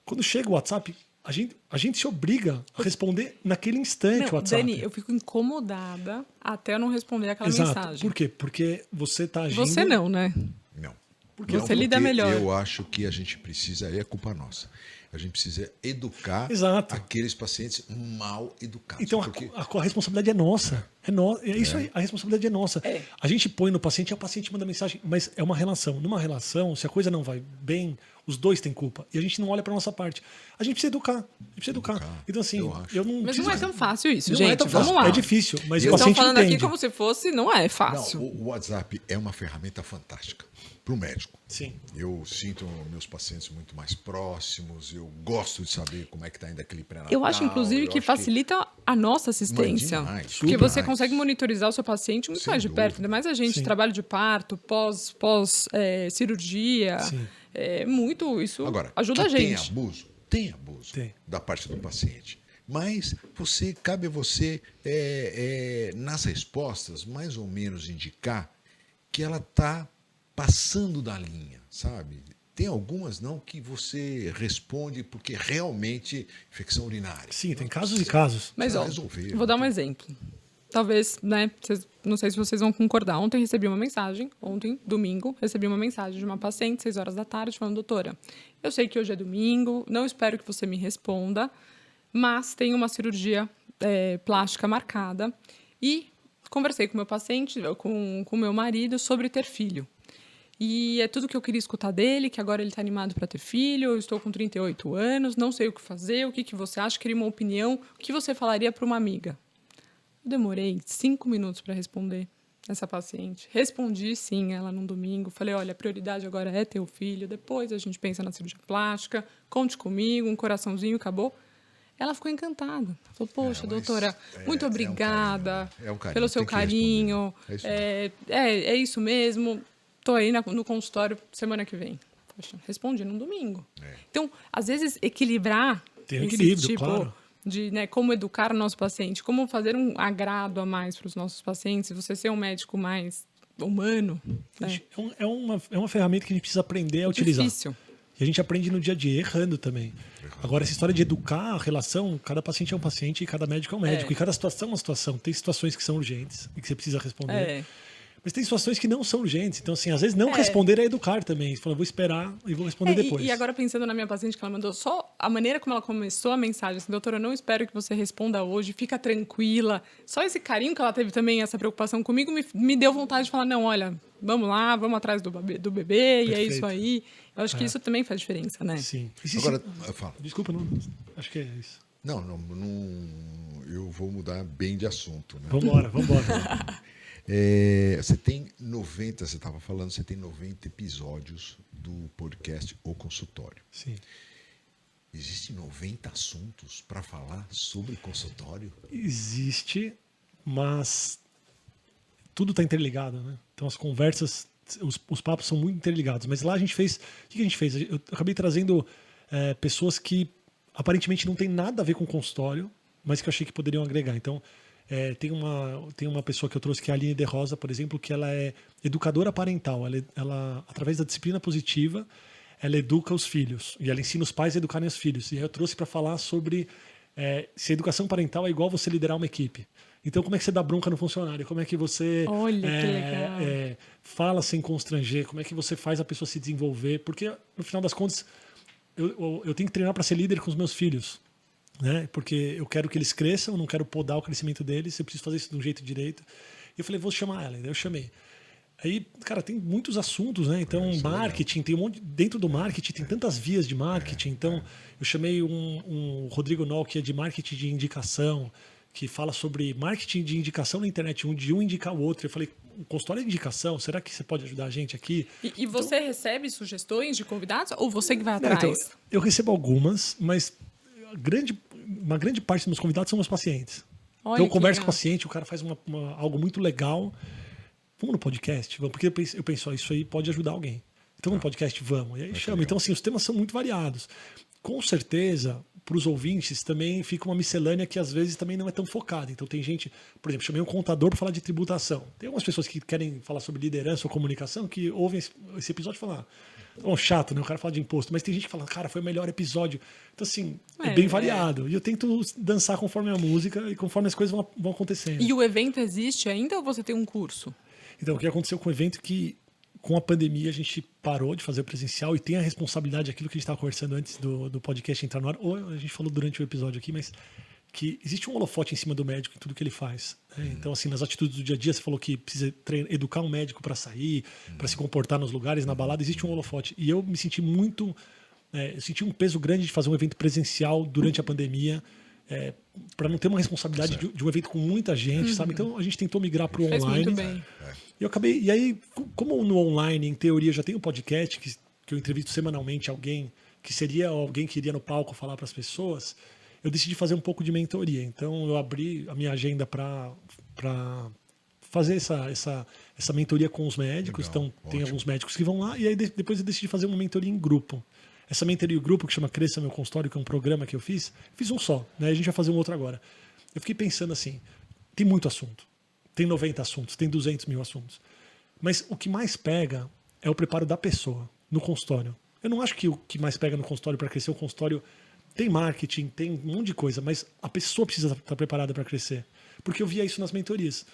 quando chega o WhatsApp, a gente se obriga a responder naquele instante o WhatsApp. Dani, eu fico incomodada até eu não responder aquela Exato. mensagem. Por quê? Porque você tá agindo... Você não, né? Não. Porque você lida melhor. Eu acho que a gente precisa, aí é culpa nossa, a gente precisa educar Exato. aqueles pacientes mal educados. Então porque... a responsabilidade é nossa. É isso aí, a responsabilidade é nossa. A gente põe no paciente, o paciente manda mensagem, mas é uma relação. Numa relação, se a coisa não vai bem, os dois têm culpa. E a gente não olha para nossa parte. A gente precisa educar. A gente precisa educar. Então, assim, eu não. Mas não é tão fácil isso, não gente. é tão fácil. Vamos lá. É difícil, mas o Estão paciente falando entende. aqui como se fosse, não é fácil. Não, o WhatsApp é uma ferramenta fantástica para o médico. Sim. Eu sinto meus pacientes muito mais próximos, eu gosto de saber como é que está indo aquele pré-natal. Eu acho, inclusive, que facilita a nossa assistência. Demais, Porque você demais. consegue monitorizar o seu paciente muito Sem mais de dúvida. perto. Ainda mais a gente, Sim. trabalho de parto, pós-cirurgia. Sim. Muito, isso Agora, ajuda a que gente. tem abuso Tem. da parte do paciente. Mas cabe a você, nas respostas, mais ou menos indicar que ela está passando da linha, sabe? Tem algumas não que você responde porque realmente infecção urinária. Sim, tem casos e casos. Mas, ó, resolver, vou dar um né? exemplo. Talvez, né, não sei se vocês vão concordar. Ontem recebi uma mensagem, domingo, recebi uma mensagem de uma paciente, 6 horas da tarde, falando: doutora, eu sei que hoje é domingo, não espero que você me responda, mas tenho uma cirurgia plástica marcada e conversei com meu paciente, com o meu marido, sobre ter filho. E é tudo que eu queria escutar dele, que agora ele está animado para ter filho, eu estou com 38 anos, não sei o que fazer, o que você acha, queria uma opinião, o que você falaria para uma amiga? Eu demorei 5 minutos para responder essa paciente. Respondi sim, ela num domingo. Falei, olha, a prioridade agora é ter o filho, depois a gente pensa na cirurgia plástica, conte comigo, um coraçãozinho, acabou. Ela ficou encantada. Falou, poxa, mas doutora, muito obrigada é um carinho, pelo seu tem que carinho. responder. É isso mesmo. É isso mesmo. Estou aí no consultório semana que vem. Poxa, respondi num domingo. Então, às vezes, equilibrar Tem um esse equilíbrio, tipo claro. de como educar o nosso paciente, como fazer um agrado a mais para os nossos pacientes, você ser um médico mais humano. Né? É uma ferramenta que a gente precisa aprender a utilizar. Difícil. E a gente aprende no dia a dia, errando também. Agora, essa história de educar a relação, cada paciente é um paciente e cada médico é um médico. E cada situação é uma situação. Tem situações que são urgentes e que você precisa responder. Mas tem situações que não são urgentes. Então, assim, às vezes não responder é educar também. Você fala, vou esperar e vou responder depois. E agora, pensando na minha paciente que ela mandou, só a maneira como ela começou a mensagem, assim, doutora, eu não espero que você responda hoje, fica tranquila. Só esse carinho que ela teve também, essa preocupação comigo, me deu vontade de falar, não, olha, vamos lá, vamos atrás do bebê, e é isso aí. Eu acho que isso também faz diferença, né? Sim. Agora, fala. Desculpa, não. Acho que é isso. Não, eu vou mudar bem de assunto. Né? Vambora. Você tem 90, você estava falando, você tem 90 episódios do podcast O Consultório. Sim. Existem 90 assuntos para falar sobre consultório? Existe, mas tudo está interligado, né? Então as conversas, os papos são muito interligados. Mas lá a gente fez... O que a gente fez? Eu acabei trazendo pessoas que aparentemente não tem nada a ver com consultório, mas que eu achei que poderiam agregar. Então, tem uma pessoa que eu trouxe, que é a Aline De Rosa, por exemplo, que ela é educadora parental. Ela, através da disciplina positiva, ela educa os filhos. E ela ensina os pais a educarem os filhos. E aí eu trouxe para falar sobre se a educação parental é igual você liderar uma equipe. Então, como é que você dá bronca no funcionário? Como é que você Olha, que legal. Fala sem constranger? Como é que você faz a pessoa se desenvolver? Porque, no final das contas, eu tenho que treinar para ser líder com os meus filhos. Né? Porque eu quero que eles cresçam, eu não quero podar o crescimento deles, eu preciso fazer isso de um jeito direito. E eu falei, vou chamar ela. Daí eu chamei. Aí, cara, tem muitos assuntos, né? Então, marketing, tem um monte. Dentro do marketing, tem tantas vias de marketing. Então, eu chamei um Rodrigo Noll, que é de marketing de indicação, que fala sobre marketing de indicação na internet, de um indicar o outro. Eu falei, o consultório de indicação, será que você pode ajudar a gente aqui? E você recebe sugestões de convidados ou você que vai atrás? Então, eu recebo algumas, mas uma grande parte dos meus convidados são meus pacientes. Olha, então eu converso legal. com o paciente, o cara faz algo muito legal. Vamos no podcast? Vamos, porque eu penso, isso aí pode ajudar alguém. Então no podcast vamos. E aí chama. Então, assim, os temas são muito variados. Com certeza, para os ouvintes também fica uma miscelânea que às vezes também não é tão focada. Então tem gente, por exemplo, chamei um contador para falar de tributação. Tem algumas pessoas que querem falar sobre liderança ou comunicação que ouvem esse episódio e falam, chato, né? O cara fala de imposto. Mas tem gente que fala, cara, foi o melhor episódio. Então, assim, é bem variado. E eu tento dançar conforme a música e conforme as coisas vão acontecendo. E o evento existe ainda ou você tem um curso? Então, o que aconteceu com o evento é que, com a pandemia, a gente parou de fazer o presencial e tem a responsabilidade, aquilo que a gente estava conversando antes do podcast entrar no ar, ou a gente falou durante o episódio aqui, mas que existe um holofote em cima do médico em tudo que ele faz. Né? Então, assim, nas atitudes do dia a dia, você falou que precisa educar um médico para sair, para se comportar nos lugares, na balada, existe um holofote. E eu me senti muito... eu senti um peso grande de fazer um evento presencial durante a pandemia, para não ter uma responsabilidade de um evento com muita gente, sabe? Então, a gente tentou migrar para o online. Fez muito bem. E eu acabei... E aí, como no online, em teoria, já tem um podcast que eu entrevisto semanalmente alguém, que seria alguém que iria no palco falar para as pessoas, eu decidi fazer um pouco de mentoria. Então, eu abri a minha agenda para fazer essa mentoria com os médicos. Legal, então, tem alguns médicos que vão lá. E aí, depois eu decidi fazer uma mentoria em grupo. Essa mentoria em grupo, que chama Cresça Meu Consultório, que é um programa que eu fiz um só. Né? A gente vai fazer um outro agora. Eu fiquei pensando assim, tem muito assunto. Tem 90 assuntos, tem 200 mil assuntos. Mas o que mais pega é o preparo da pessoa no consultório. Eu não acho que o que mais pega no consultório para crescer, o consultório tem marketing, tem um monte de coisa, mas a pessoa precisa estar preparada para crescer. Porque eu via isso nas mentorias.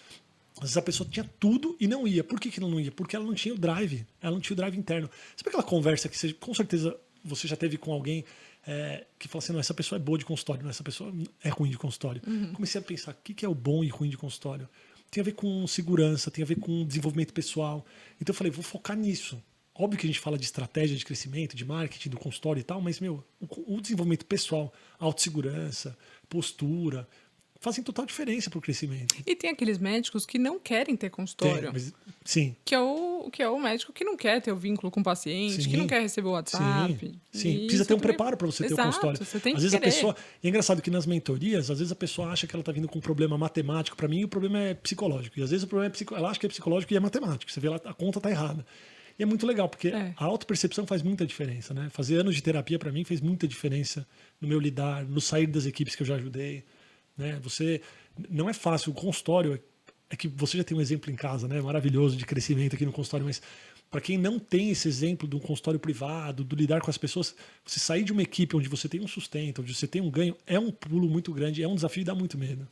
Às vezes a pessoa tinha tudo e não ia. Por que ela não ia? Porque ela não tinha o drive. Ela não tinha o drive interno. Sabe aquela conversa que você, com certeza você já teve com alguém que fala assim, não, essa pessoa é boa de consultório, não, essa pessoa é ruim de consultório. Comecei a pensar, o que é o bom e ruim de consultório? Tem a ver com segurança, tem a ver com desenvolvimento pessoal. Então eu falei, vou focar nisso. Óbvio que a gente fala de estratégia de crescimento, de marketing, do consultório e tal, mas, o desenvolvimento pessoal, autossegurança, postura, fazem total diferença para o crescimento. E tem aqueles médicos que não querem ter consultório. Sim. Que é o médico que não quer ter o vínculo com o paciente, que não quer receber o WhatsApp. Sim. Precisa ter um preparo para você ter o consultório. Você tem às vezes querer. a pessoa... E é engraçado que nas mentorias, às vezes a pessoa acha que ela está vindo com um problema matemático para mim e o problema é psicológico. E às vezes o problema é ela acha que é psicológico e é matemático. Você vê lá, a conta está errada. E é muito legal, porque a autopercepção faz muita diferença, né? Fazer anos de terapia, para mim, fez muita diferença no meu lidar, no sair das equipes que eu já ajudei. Né? Não é fácil. O consultório é que você já tem um exemplo em casa, né? Maravilhoso de crescimento aqui no consultório, mas para quem não tem esse exemplo de um consultório privado, do lidar com as pessoas, você sair de uma equipe onde você tem um sustento, onde você tem um ganho, é um pulo muito grande, é um desafio e dá muito medo.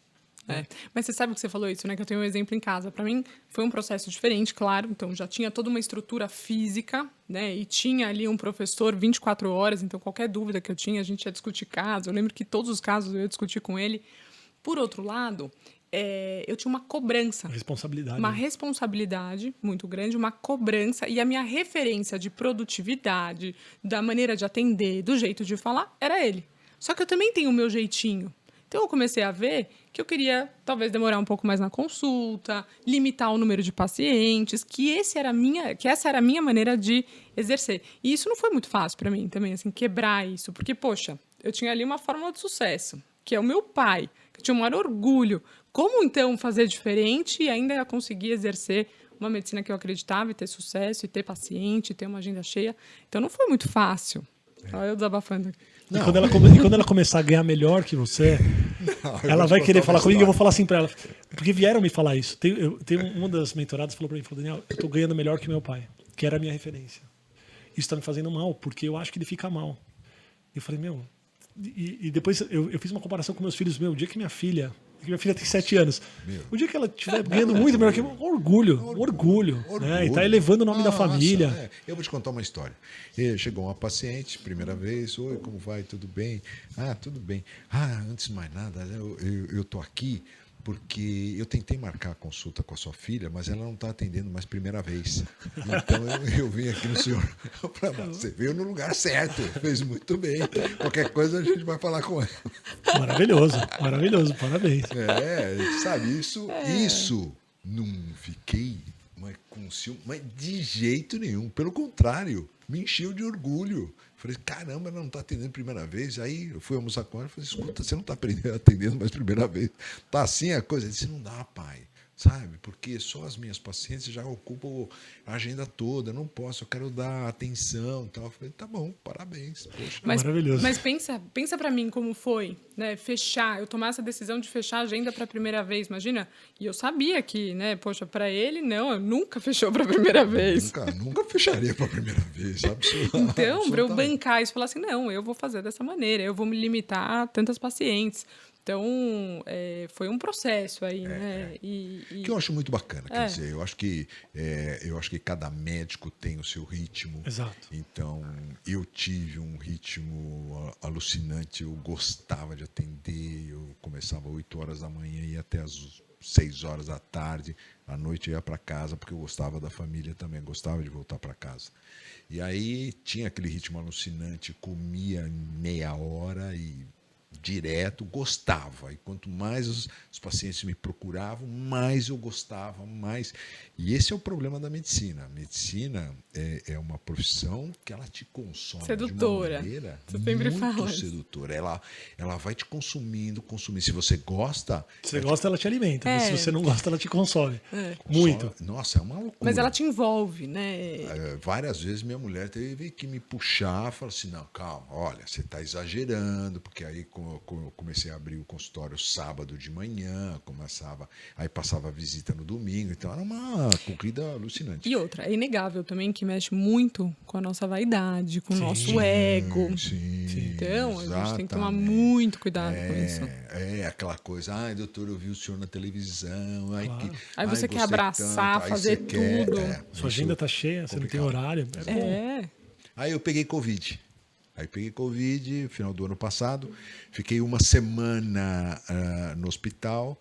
Mas você sabe que você falou isso, né? Que eu tenho um exemplo em casa. Para mim, foi um processo diferente, claro. Então, já tinha toda uma estrutura física, né? E tinha ali um professor 24 horas. Então, qualquer dúvida que eu tinha, a gente ia discutir casos. Eu lembro que todos os casos eu ia discutir com ele. Por outro lado, eu tinha uma cobrança. Uma responsabilidade muito grande, uma cobrança. E a minha referência de produtividade, da maneira de atender, do jeito de falar, era ele. Só que eu também tenho o meu jeitinho. Então, eu comecei a ver que eu queria, talvez, demorar um pouco mais na consulta, limitar o número de pacientes, que essa era a minha maneira de exercer. E isso não foi muito fácil para mim também, assim, quebrar isso. Porque, poxa, eu tinha ali uma fórmula de sucesso, que é o meu pai, que eu tinha o maior orgulho. Como, então, fazer diferente e ainda conseguir exercer uma medicina que eu acreditava e ter sucesso, e ter paciente, e ter uma agenda cheia? Então, não foi muito fácil. Olha eu desabafando aqui. E quando ela começar a ganhar melhor que você, ela vai querer falar comigo e eu vou falar assim pra ela. Porque vieram me falar isso. Tem uma das mentoradas falou pra mim, Daniel, eu tô ganhando melhor que meu pai, que era a minha referência. Isso tá me fazendo mal, porque eu acho que ele fica mal. Eu falei, e depois eu fiz uma comparação com meus filhos. O dia que minha filha tem 7 anos. O dia que ela estiver ganhando muito melhor que eu, orgulho. Né? E tá elevando o nome da família. Eu vou te contar uma história. Chegou uma paciente, primeira vez. Oi, como vai? Tudo bem? Tudo bem. Antes de mais nada, eu tô aqui porque eu tentei marcar a consulta com a sua filha, mas ela não está atendendo mais primeira vez. Então eu vim aqui no senhor. Você veio no lugar certo, fez muito bem. Qualquer coisa a gente vai falar com ela. Maravilhoso, parabéns. Sabe, isso não fiquei com ciúme, mas de jeito nenhum. Pelo contrário, me encheu de orgulho. Falei, caramba, ela não está atendendo primeira vez. Aí eu fui almoçar com ela e falei, escuta, você não está atendendo mais primeira vez. Tá assim a coisa? Ele disse, não dá, pai. sabe? Porque só as minhas pacientes já ocupam a agenda toda, eu não posso, eu quero dar atenção e tal. Eu falei, tá bom, parabéns. Poxa. Maravilhoso. Mas pensa para mim como foi, né? Eu tomar essa decisão de fechar a agenda para a primeira vez, imagina? E eu sabia que, né? Poxa, para ele não, eu nunca fechou para a primeira vez. Nunca fecharia para a primeira vez, absolutamente. Então, para eu bancar isso, falar assim, não, eu vou fazer dessa maneira, eu vou me limitar a tantas pacientes. Então, foi um processo aí, né? Que eu acho muito bacana, quer dizer, eu acho que cada médico tem o seu ritmo. Exato. Então, eu tive um ritmo alucinante, eu gostava de atender, eu começava às 8 horas da manhã e ia até às 6 horas da tarde, à noite eu ia para casa, porque eu gostava da família também, gostava de voltar para casa. E aí tinha aquele ritmo alucinante, comia em meia hora e direto, gostava. E quanto mais os pacientes me procuravam, mais eu gostava, mais. E esse é o problema da medicina. A medicina é uma profissão que ela te consome sedutora. de uma maneira Você sempre muito fala sedutora. Ela vai te consumindo. Se você gosta... Se você gosta, ela te alimenta. Mas se você não gosta, ela te consome. consome. Muito. Nossa, é uma loucura. Mas ela te envolve, né? Várias vezes minha mulher teve que me puxar, falar assim, não, calma, olha, você está exagerando, porque aí eu comecei a abrir o consultório sábado de manhã, aí passava a visita no domingo, então era uma corrida alucinante. E outra, é inegável também que mexe muito com a nossa vaidade, com o nosso ego. Sim, então, a gente tem que tomar exatamente. muito cuidado com isso. Aquela coisa, ai, doutor, eu vi o senhor na televisão. Claro. Aí você quer abraçar, tanto, fazer tudo. Sua agenda tá cheia, você não tem horário. É bom. Aí eu peguei Covid. Final do ano passado. Fiquei uma semana no hospital.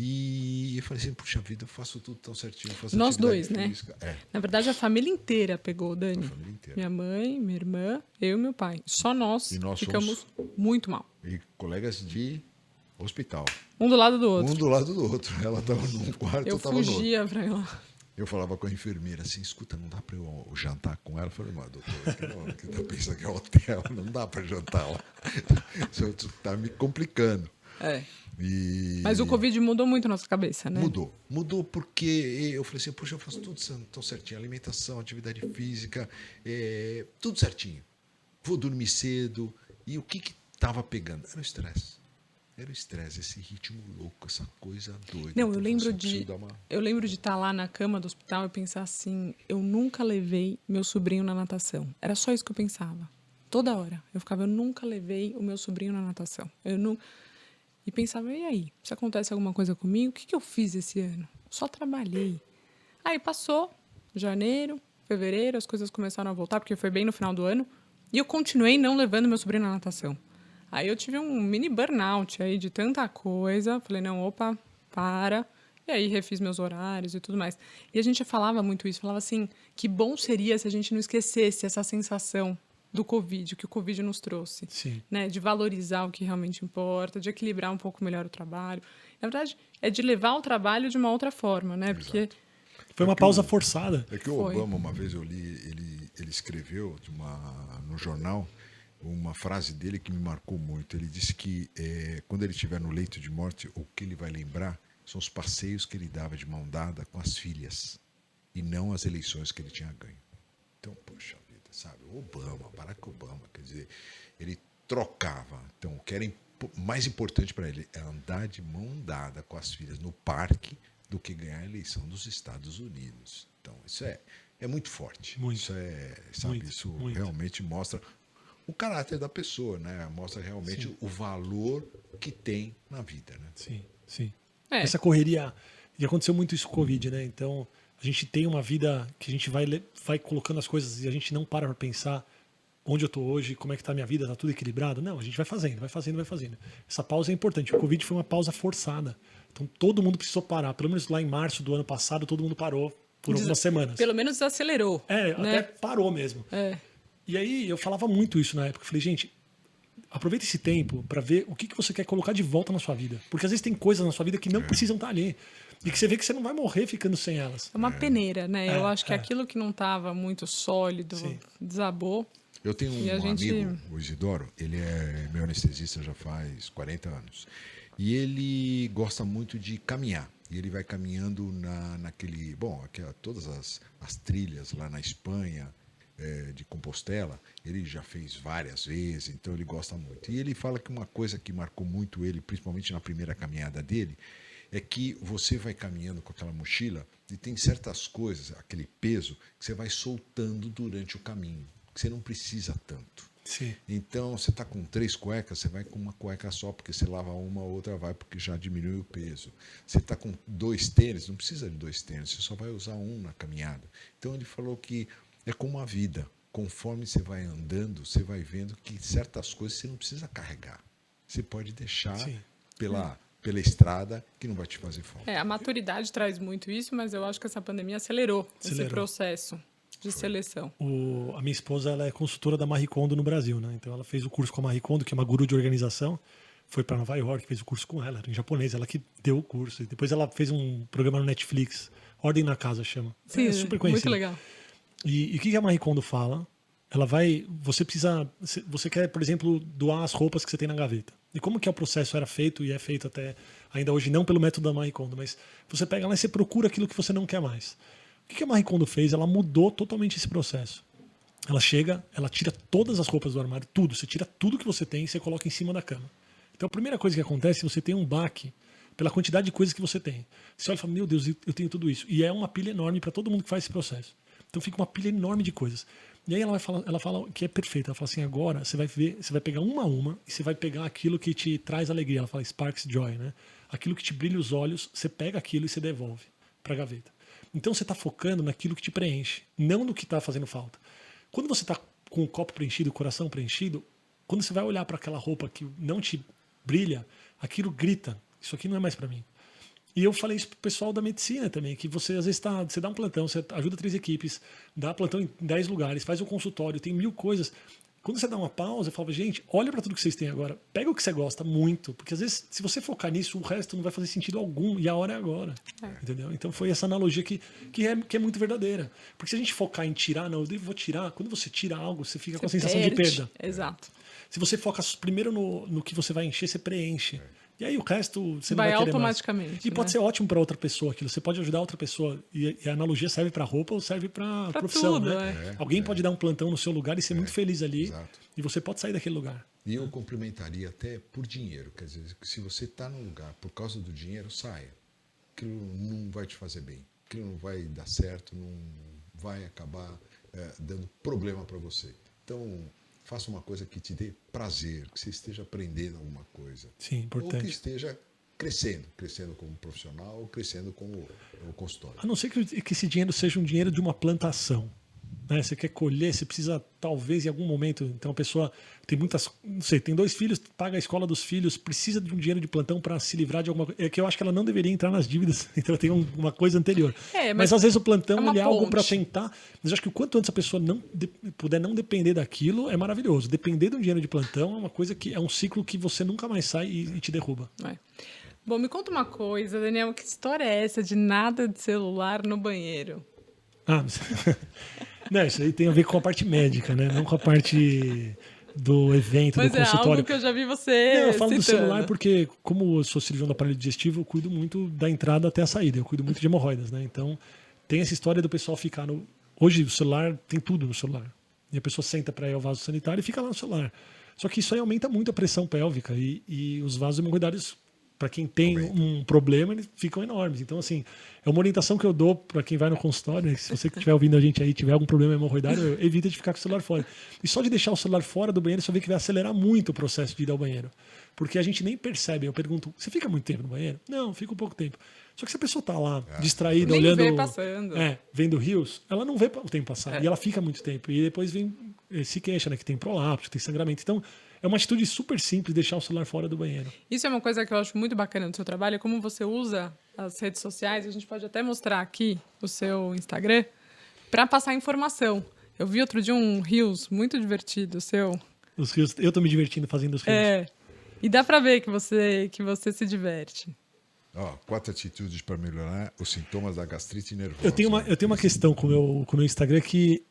E eu falei assim, puxa vida, eu faço tudo tão certinho. Nós dois, né? Física. Na verdade, a família inteira pegou, Dani. A família inteira. Minha mãe, minha irmã, eu e meu pai. Só nós ficamos muito mal. E colegas de hospital. Um do lado do outro. Um do lado do outro. Ela estava num quarto, eu estava no outro. Eu fugia para lá. Eu falava com a enfermeira assim, escuta, não dá para eu jantar com ela? Eu falei, não, doutor, que tá pensando que é hotel, não dá para jantar lá. Você tá me complicando. Mas o Covid mudou muito a nossa cabeça, né? Mudou porque eu falei assim, poxa, eu faço tudo tão certinho, alimentação, atividade física, tudo certinho. Vou dormir cedo. E o que estava pegando? Era o estresse, esse ritmo louco, essa coisa doida. Não, eu lembro de estar lá na cama do hospital e pensar assim, eu nunca levei meu sobrinho na natação. Era só isso que eu pensava. Toda hora. Eu nunca levei o meu sobrinho na natação. E pensava, e aí? Se acontece alguma coisa comigo, o que eu fiz esse ano? Só trabalhei. Aí passou janeiro, fevereiro, as coisas começaram a voltar, porque foi bem no final do ano. E eu continuei não levando meu sobrinho na natação. Aí eu tive um mini burnout aí de tanta coisa. Falei, não, opa, para. E aí refiz meus horários e tudo mais. E a gente falava muito isso. Falava assim, que bom seria se a gente não esquecesse essa sensação do Covid, que o Covid nos trouxe. Sim. Né? De valorizar o que realmente importa, de equilibrar um pouco melhor o trabalho. Na verdade, é de levar o trabalho de uma outra forma, né? Porque foi uma pausa forçada. É que o Obama, uma vez eu li, ele escreveu no jornal uma frase dele que me marcou muito. Ele disse que quando ele estiver no leito de morte, o que ele vai lembrar são os passeios que ele dava de mão dada com as filhas e não as eleições que ele tinha ganho. Então, poxa vida, sabe? Barack Obama, quer dizer, ele trocava. Então, o que era mais importante para ele é andar de mão dada com as filhas no parque do que ganhar a eleição dos Estados Unidos. Então, isso é muito forte. Muito. Isso realmente mostra o caráter da pessoa, né? Mostra realmente o valor que tem na vida, né? Sim. Essa correria, e aconteceu muito isso com o Covid, né? Então, a gente tem uma vida que a gente vai colocando as coisas e a gente não para pensar onde eu tô hoje, como é que tá a minha vida, tá tudo equilibrado? Não, a gente vai fazendo. Essa pausa é importante. O Covid foi uma pausa forçada. Então, todo mundo precisou parar. Pelo menos lá em março do ano passado, todo mundo parou por algumas semanas. Pelo menos desacelerou. Né? Até parou mesmo. E aí eu falava muito isso na época. Eu falei, gente, aproveita esse tempo para ver o que você quer colocar de volta na sua vida. Porque às vezes tem coisas na sua vida que não precisam estar ali. E que você vê que você não vai morrer ficando sem elas. É uma peneira, né? Eu acho que aquilo que não estava muito sólido desabou. Eu tenho um amigo, o Isidoro, ele é meu anestesista já faz 40 anos. E ele gosta muito de caminhar. E ele vai caminhando naquele... Bom, todas as trilhas lá na Espanha, de Compostela, ele já fez várias vezes, então ele gosta muito. E ele fala que uma coisa que marcou muito ele, principalmente na primeira caminhada dele, é que você vai caminhando com aquela mochila e tem certas coisas, aquele peso, que você vai soltando durante o caminho, que você não precisa tanto. Sim. Então, você está com 3 cuecas, você vai com uma cueca só, porque você lava uma, a outra vai, porque já diminui o peso. Você está com 2 tênis, não precisa de 2 tênis, você só vai usar um na caminhada. Então, ele falou que é como a vida. Conforme você vai andando, você vai vendo que certas coisas você não precisa carregar. Você pode deixar pela estrada, que não vai te fazer falta. A maturidade traz muito isso, mas eu acho que essa pandemia acelerou. Esse processo de seleção. A minha esposa, ela é consultora da Marie Kondo no Brasil, né? Então ela fez o curso com a Marie Kondo, que é uma guru de organização, foi para Nova York, fez o curso com ela, era em japonês, ela que deu o curso. E depois ela fez um programa no Netflix, Ordem na Casa chama. Sim, é super conhecido. Muito legal. E o que a Marie Kondo fala? Ela vai, você quer, por exemplo, doar as roupas que você tem na gaveta. E como que o processo era feito e é feito até ainda hoje, não pelo método da Marie Kondo, mas você pega lá e você procura aquilo que você não quer mais. O que a Marie Kondo fez? Ela mudou totalmente esse processo. Ela chega, ela tira todas as roupas do armário, tudo. Você tira tudo que você tem e você coloca em cima da cama. Então a primeira coisa que acontece, você tem um baque pela quantidade de coisas que você tem. Você olha e fala, meu Deus, eu tenho tudo isso. E é uma pilha enorme para todo mundo que faz esse processo. Então fica uma pilha enorme de coisas. E aí ela fala que é perfeita. Ela fala assim, agora você vai pegar uma a uma e você vai pegar aquilo que te traz alegria. Ela fala sparks joy, né? Aquilo que te brilha os olhos, você pega aquilo e você devolve para a gaveta. Então você está focando naquilo que te preenche, não no que está fazendo falta. Quando você está com o copo preenchido, o coração preenchido, quando você vai olhar para aquela roupa que não te brilha, aquilo grita, isso aqui não é mais para mim. E eu falei isso pro pessoal da medicina também, que você às vezes você dá um plantão, você ajuda 3 equipes, dá plantão em 10 lugares, faz um consultório, tem 1000 coisas. Quando você dá uma pausa, eu falo, gente, olha para tudo que vocês têm agora, pega o que você gosta muito, porque às vezes, se você focar nisso, o resto não vai fazer sentido algum, e a hora é agora. Entendeu? Então foi essa analogia que é muito verdadeira. Porque se a gente focar em tirar, não, eu vou tirar, quando você tira algo, você fica com a sensação de perda. Exato. Se você foca primeiro no que você vai encher, você preenche. E aí o resto você não vai querer automaticamente. Mais. E pode ser ótimo para outra pessoa aquilo. Você pode ajudar outra pessoa. E a analogia serve para roupa ou serve para profissão, tudo, né? Alguém pode dar um plantão no seu lugar e ser muito feliz ali. Exato. E você pode sair daquele lugar. E eu complementaria até por dinheiro. Quer dizer, se você está num lugar por causa do dinheiro, saia. Aquilo não vai te fazer bem. Aquilo não vai dar certo, não vai acabar dando problema para você. Então, faça uma coisa que te dê prazer, que você esteja aprendendo alguma coisa. Sim, importante. Ou que esteja crescendo como profissional, ou crescendo como o consultório. A não ser que esse dinheiro seja um dinheiro de uma plantação. Né? Você quer colher, você precisa, talvez, em algum momento. Então, a pessoa tem muitas. Não sei, tem 2 filhos, paga a escola dos filhos, precisa de um dinheiro de plantão para se livrar de alguma coisa. É que eu acho que ela não deveria entrar nas dívidas. Então, tem uma coisa anterior. Mas às vezes o plantão é algo para tentar. Mas eu acho que o quanto antes a pessoa puder não depender daquilo, é maravilhoso. Depender de um dinheiro de plantão é uma coisa que é um ciclo que você nunca mais sai e te derruba. Bom, me conta uma coisa, Daniel. Que história é essa de nada de celular no banheiro? Não, isso aí tem a ver com a parte médica, né? Não com a parte do evento, do consultório. Mas é algo que eu já vi você Não, eu falo citando. do celular porque, como eu sou cirurgião do aparelho digestivo, eu cuido muito da entrada até a saída. Eu cuido muito de hemorroidas, né? Então, tem essa história do pessoal ficar no... Hoje, o celular, tem tudo no celular. E a pessoa senta para ir ao vaso sanitário e fica lá no celular. Só que isso aí aumenta muito a pressão pélvica e os vasos hemorroidários, para quem tem um problema, eles ficam enormes. Então, assim, é uma orientação que eu dou para quem vai no consultório. Se você que estiver ouvindo a gente aí tiver algum problema hemorroidário, evita de ficar com o celular fora. E só de deixar o celular fora do banheiro, você vê que vai acelerar muito o processo de ir ao banheiro. Porque a gente nem percebe. Eu pergunto, você fica muito tempo no banheiro? Não, fica um pouco tempo. Só que se a pessoa tá lá, distraída, nem olhando... vê passando. Vendo rios, ela não vê o tempo passar. E ela fica muito tempo. E depois se queixa, né? Que tem prolapso, tem sangramento. Então, é uma atitude super simples deixar o celular fora do banheiro. Isso é uma coisa que eu acho muito bacana do seu trabalho, é como você usa as redes sociais. A gente pode até mostrar aqui o seu Instagram para passar informação. Eu vi outro dia um Reels muito divertido seu. Os rios, eu tô me divertindo fazendo os rios. E dá para ver que você se diverte. 4 atitudes para melhorar os sintomas da gastrite nervosa. Eu tenho uma questão com o meu Instagram que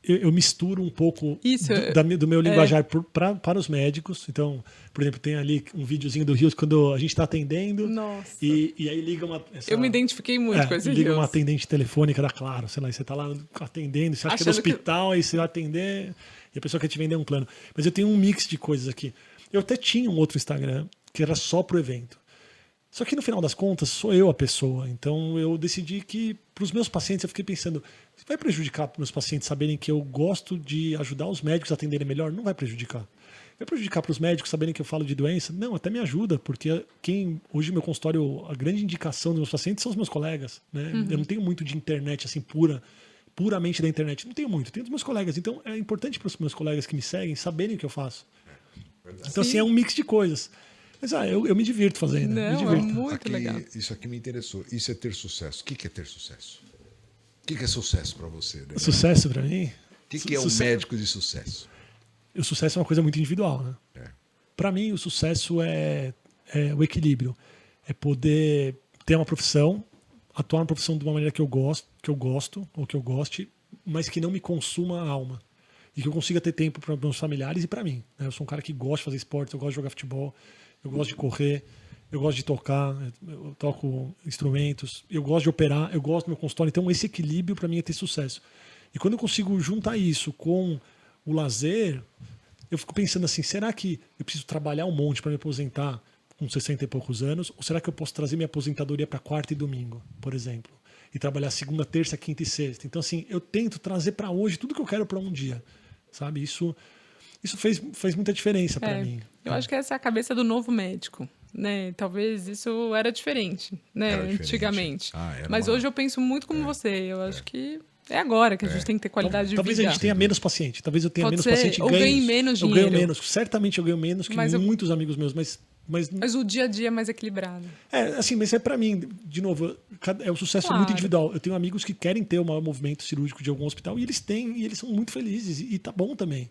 eu misturo um pouco Isso, do meu linguajar para os médicos. Então, por exemplo, tem ali um videozinho do Rios quando a gente está atendendo. Nossa. E aí liga uma. Eu me identifiquei muito com esse liga uma Reels. atendente telefônica da Claro, sei lá, e você está lá atendendo, você acha que é do Achando que- hospital, aí você vai atender e a pessoa quer te vender um plano. Mas eu tenho um mix de coisas aqui. Eu até tinha um outro Instagram que era só pro evento. Só que no final das contas, sou eu a pessoa. Então eu decidi que, para os meus pacientes, eu fiquei pensando: vai prejudicar para meus pacientes saberem que eu gosto de ajudar os médicos a atenderem melhor? Não vai prejudicar. Vai prejudicar para os médicos saberem que eu falo de doença? Não, até me ajuda, porque hoje meu consultório, a grande indicação dos meus pacientes são os meus colegas. Né? Eu não tenho muito de internet assim puramente da internet. Não tenho muito, tenho dos meus colegas. Então é importante para os meus colegas que me seguem saberem o que eu faço. Então, assim, é um mix de coisas. Mas eu me divirto fazendo. Não, me é divirto. muito legal. Isso aqui me interessou. Isso é ter sucesso. O que é ter sucesso? O que é sucesso para você? Daniel? Sucesso para mim? O que é um Sucesso- médico de sucesso? O sucesso é uma coisa muito individual, né? É. Para mim, o sucesso é o equilíbrio. É poder ter uma profissão, atuar na profissão de uma maneira que eu gosto, ou que eu goste, mas que não me consuma a alma. E que eu consiga ter tempo para meus familiares e para mim. Né? Eu sou um cara que gosta de fazer esporte, eu gosto de jogar futebol, eu gosto de correr, eu gosto de tocar, eu toco instrumentos, eu gosto de operar, eu gosto do meu consultório. Então, esse equilíbrio para mim é ter sucesso. E quando eu consigo juntar isso com o lazer, eu fico pensando assim: será que eu preciso trabalhar um monte para me aposentar com 60 e poucos anos? Ou será que eu posso trazer minha aposentadoria para quarta e domingo, por exemplo? E trabalhar segunda, terça, quinta e sexta. Então, assim, eu tento trazer para hoje tudo que eu quero para um dia. Sabe? Isso fez muita diferença para mim. Eu acho que essa é a cabeça do novo médico. Né? Talvez isso era diferente, né? Era diferente. Antigamente. Era Mas hoje eu penso muito como você. Eu acho que é agora que a gente tem que ter qualidade de Talvez vida. a gente tenha menos paciente. Talvez eu tenha Pode menos ser. paciente e Ou ganhe menos Eu ganho dinheiro. menos. Certamente eu ganho menos que Mas muitos amigos meus. Mas o dia a dia é mais equilibrado. assim, mas é para mim, de novo, o sucesso é Claro. muito individual. Eu tenho amigos que querem ter o maior movimento cirúrgico de algum hospital e eles têm, e eles são muito felizes, e tá bom também.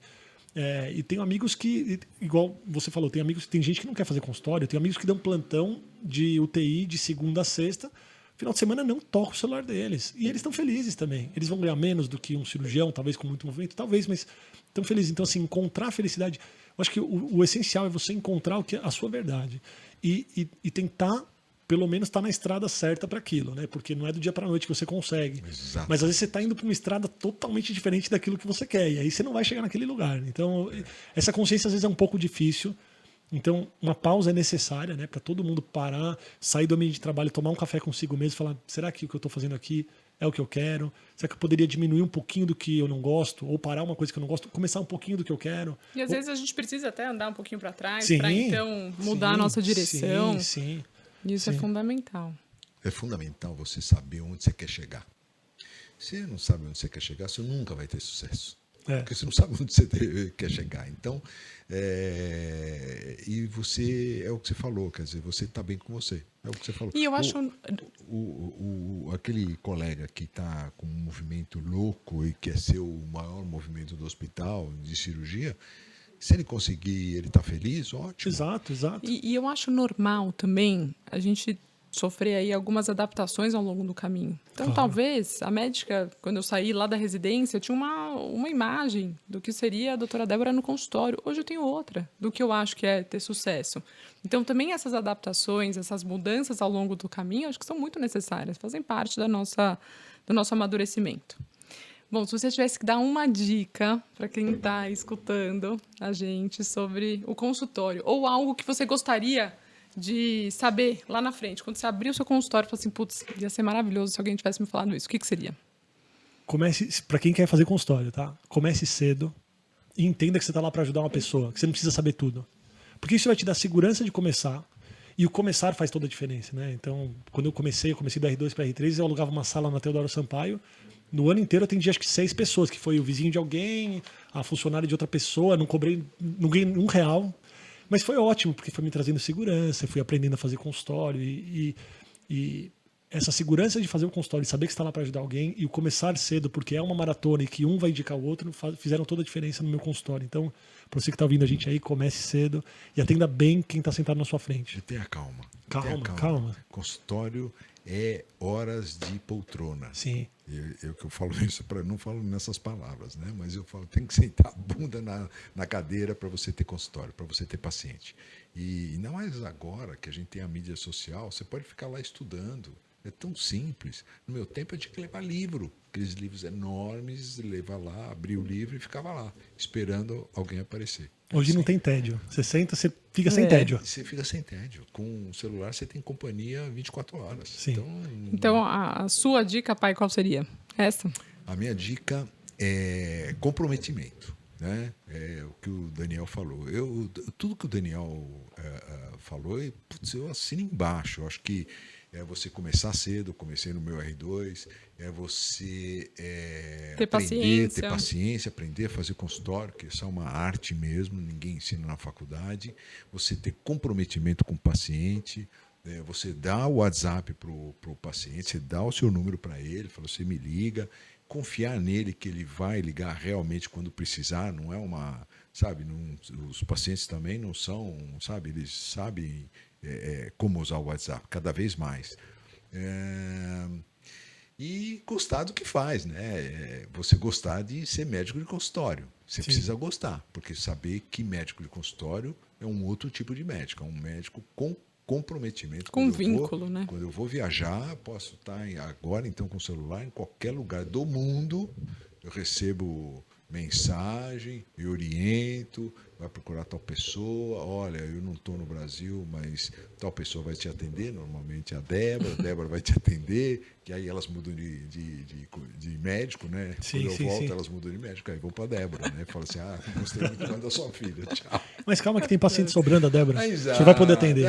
E tenho amigos que, igual você falou, tem gente que não quer fazer consultório, tem amigos que dão plantão de UTI de segunda a sexta, final de semana não toca o celular deles. E eles estão felizes também. Eles vão ganhar menos do que um cirurgião, talvez com muito movimento, talvez, mas estão felizes. Então, assim, encontrar a felicidade. Eu acho que o essencial é você encontrar a sua verdade. E tentar, pelo menos, estar na estrada certa para aquilo, né? Porque não é do dia para a noite que você consegue. Exato. Mas às vezes você está indo para uma estrada totalmente diferente daquilo que você quer. E aí você não vai chegar naquele lugar. Então, essa consciência às vezes é um pouco difícil. Então, uma pausa é necessária, né, para todo mundo parar, sair do ambiente de trabalho, tomar um café consigo mesmo e falar: será que o que eu estou fazendo aqui é o que eu quero? Será que eu poderia diminuir um pouquinho do que eu não gosto? Ou parar uma coisa que eu não gosto, começar um pouquinho do que eu quero? E às vezes a gente precisa até andar um pouquinho para trás Sim, para então mudar a sim, nossa direção. Sim. Isso é sim. fundamental. É fundamental você saber onde você quer chegar. Se você não sabe onde você quer chegar, você nunca vai ter sucesso. Porque você não sabe onde você quer chegar. Então, e você, é o que você falou, quer dizer, você está bem com você. É o que você falou. E eu acho... Aquele colega que está com um movimento louco e quer ser o maior movimento do hospital de cirurgia, se ele conseguir, ele está feliz, ótimo. Exato. E eu acho normal também a gente sofrer aí algumas adaptações ao longo do caminho. Então, talvez a médica, quando eu saí lá da residência, eu tinha uma imagem do que seria a doutora Débora no consultório. Hoje eu tenho outra do que eu acho que é ter sucesso. Então, também essas adaptações, essas mudanças ao longo do caminho, acho que são muito necessárias, fazem parte do nosso amadurecimento. Bom, se você tivesse que dar uma dica para quem está escutando a gente sobre o consultório, ou algo que você gostaria de saber lá na frente, quando você abrir o seu consultório e falar assim: putz, ia ser maravilhoso se alguém tivesse me falado isso, o que seria? Comece, para quem quer fazer consultório, tá? Comece cedo e entenda que você está lá para ajudar uma pessoa, que você não precisa saber tudo. Porque isso vai te dar segurança de começar. E o começar faz toda a diferença, né? Então, quando eu comecei do R2 para R3, eu alugava uma sala na Teodoro Sampaio. No ano inteiro eu atendi acho que 6 pessoas, que foi o vizinho de alguém, a funcionária de outra pessoa, não ganhei R$1. Mas foi ótimo, porque foi me trazendo segurança, eu fui aprendendo a fazer consultório e essa segurança de fazer um consultório, saber que você está lá para ajudar alguém e o começar cedo, porque é uma maratona e que um vai indicar o outro, fizeram toda a diferença no meu consultório. Então, para você que está ouvindo a gente aí, comece cedo e atenda bem quem está sentado na sua frente. E tenha calma. Calma. Consultório é horas de poltrona. Sim. Eu que eu falo isso, não falo nessas palavras, né? Mas eu falo, tem que sentar a bunda na cadeira para você ter consultório, para você ter paciente. E não mais agora que a gente tem a mídia social, você pode ficar lá estudando. É tão simples. No meu tempo eu tinha que levar livro, aqueles livros enormes, levar lá, abrir o livro e ficava lá, esperando alguém aparecer. Hoje não tem tédio. Você senta, você fica sem tédio. Você fica sem tédio. Com o celular você tem companhia 24 horas. Sim. Então, a sua dica, pai, qual seria? Essa? A minha dica é comprometimento. Né? É o que o Daniel falou. Tudo que o Daniel falou, putz, eu assino embaixo. Eu acho que é você começar cedo, comecei no meu R2, é você ter paciência, aprender a fazer consultório, que isso é uma arte mesmo, ninguém ensina na faculdade. Você ter comprometimento com o paciente, você dá o WhatsApp para o paciente, você dá o seu número para ele, fala, você me liga, confiar nele que ele vai ligar realmente quando precisar, não é uma... Sabe, os pacientes também não são, sabe, eles sabem como usar o WhatsApp, cada vez mais. E gostar do que faz, né? Você gostar de ser médico de consultório. Você precisa gostar, porque saber que médico de consultório é um outro tipo de médico, é um médico com comprometimento. Com vínculo, né? Quando eu vou viajar, posso estar agora, então, com o celular, em qualquer lugar do mundo, eu recebo mensagem, eu oriento, vai procurar tal pessoa, olha, eu não estou no Brasil, mas tal pessoa vai te atender, normalmente a Débora vai te atender, que aí elas mudam de médico, né? Quando eu volto, elas mudam de médico, aí vão para a Débora, né? Fala assim, gostei muito mais da sua filha, tchau. Mas calma que tem paciente sobrando, a Débora. Exato, você vai poder atender.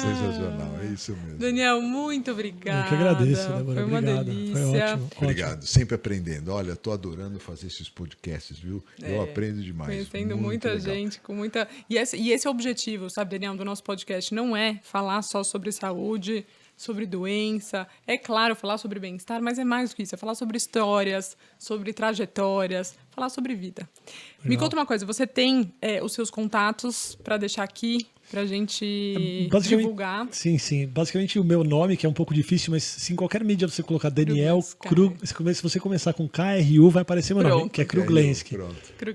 Sensacional, é isso mesmo. Daniel, muito obrigada. Eu que agradeço, Débora. Foi uma Obrigado. delícia. Foi ótimo. Obrigado, sempre aprendendo. Olha, estou adorando fazer esses podcasts, viu? Eu aprendo demais. Conhecendo muito muita legal. gente, com muita... E esse é o objetivo, sabe, Daniel, do nosso podcast. Não é falar só sobre saúde, sobre doença. É claro, falar sobre bem-estar, mas é mais do que isso. É falar sobre histórias, sobre trajetórias, falar sobre vida. Legal. Me conta uma coisa, você tem os seus contatos para deixar aqui, pra gente divulgar? Sim. Basicamente o meu nome, que é um pouco difícil, mas se em qualquer mídia você colocar Daniel Krug, se você começar com KRU, vai aparecer meu nome, que é Kruglenski.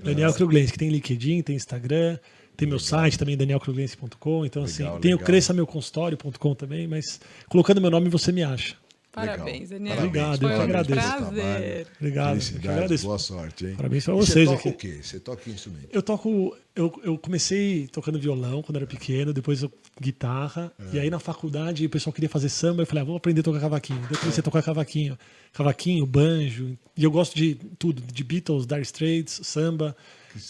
Daniel Kruglenski. Tem LinkedIn, tem Instagram, tem meu site também, danielkruglenski.com. Então, tem o cresçameuconsultório.com também, mas colocando meu nome você me acha. Parabéns, Daniel. Obrigado, eu que agradeço. Prazer. Obrigado. Felicidades, boa sorte, hein? Parabéns para vocês. Você toca o quê? Você toca que instrumento? Eu comecei tocando violão quando era pequeno, depois guitarra, e aí na faculdade o pessoal queria fazer samba, eu falei, vamos aprender a tocar cavaquinho. Daí eu comecei a tocar cavaquinho, banjo, e eu gosto de tudo, de Beatles, Dire Straits, samba.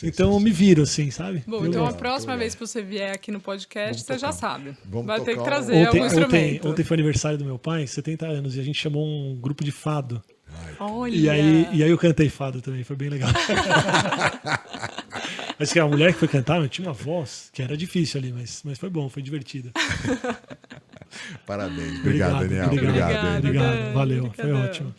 Então eu me viro assim, sabe? Bom, então a próxima vez que você vier aqui no podcast, você já sabe. Vai ter que tocar trazer algum instrumento. Ontem foi aniversário do meu pai, 70 anos, e a gente chamou um grupo de fado. Olha. E aí eu cantei fado também, foi bem legal. Mas que a mulher que foi cantar, tinha uma voz que era difícil ali, mas foi bom, foi divertido. Parabéns. Obrigado, Daniel. Obrigado. Valeu, foi ótimo.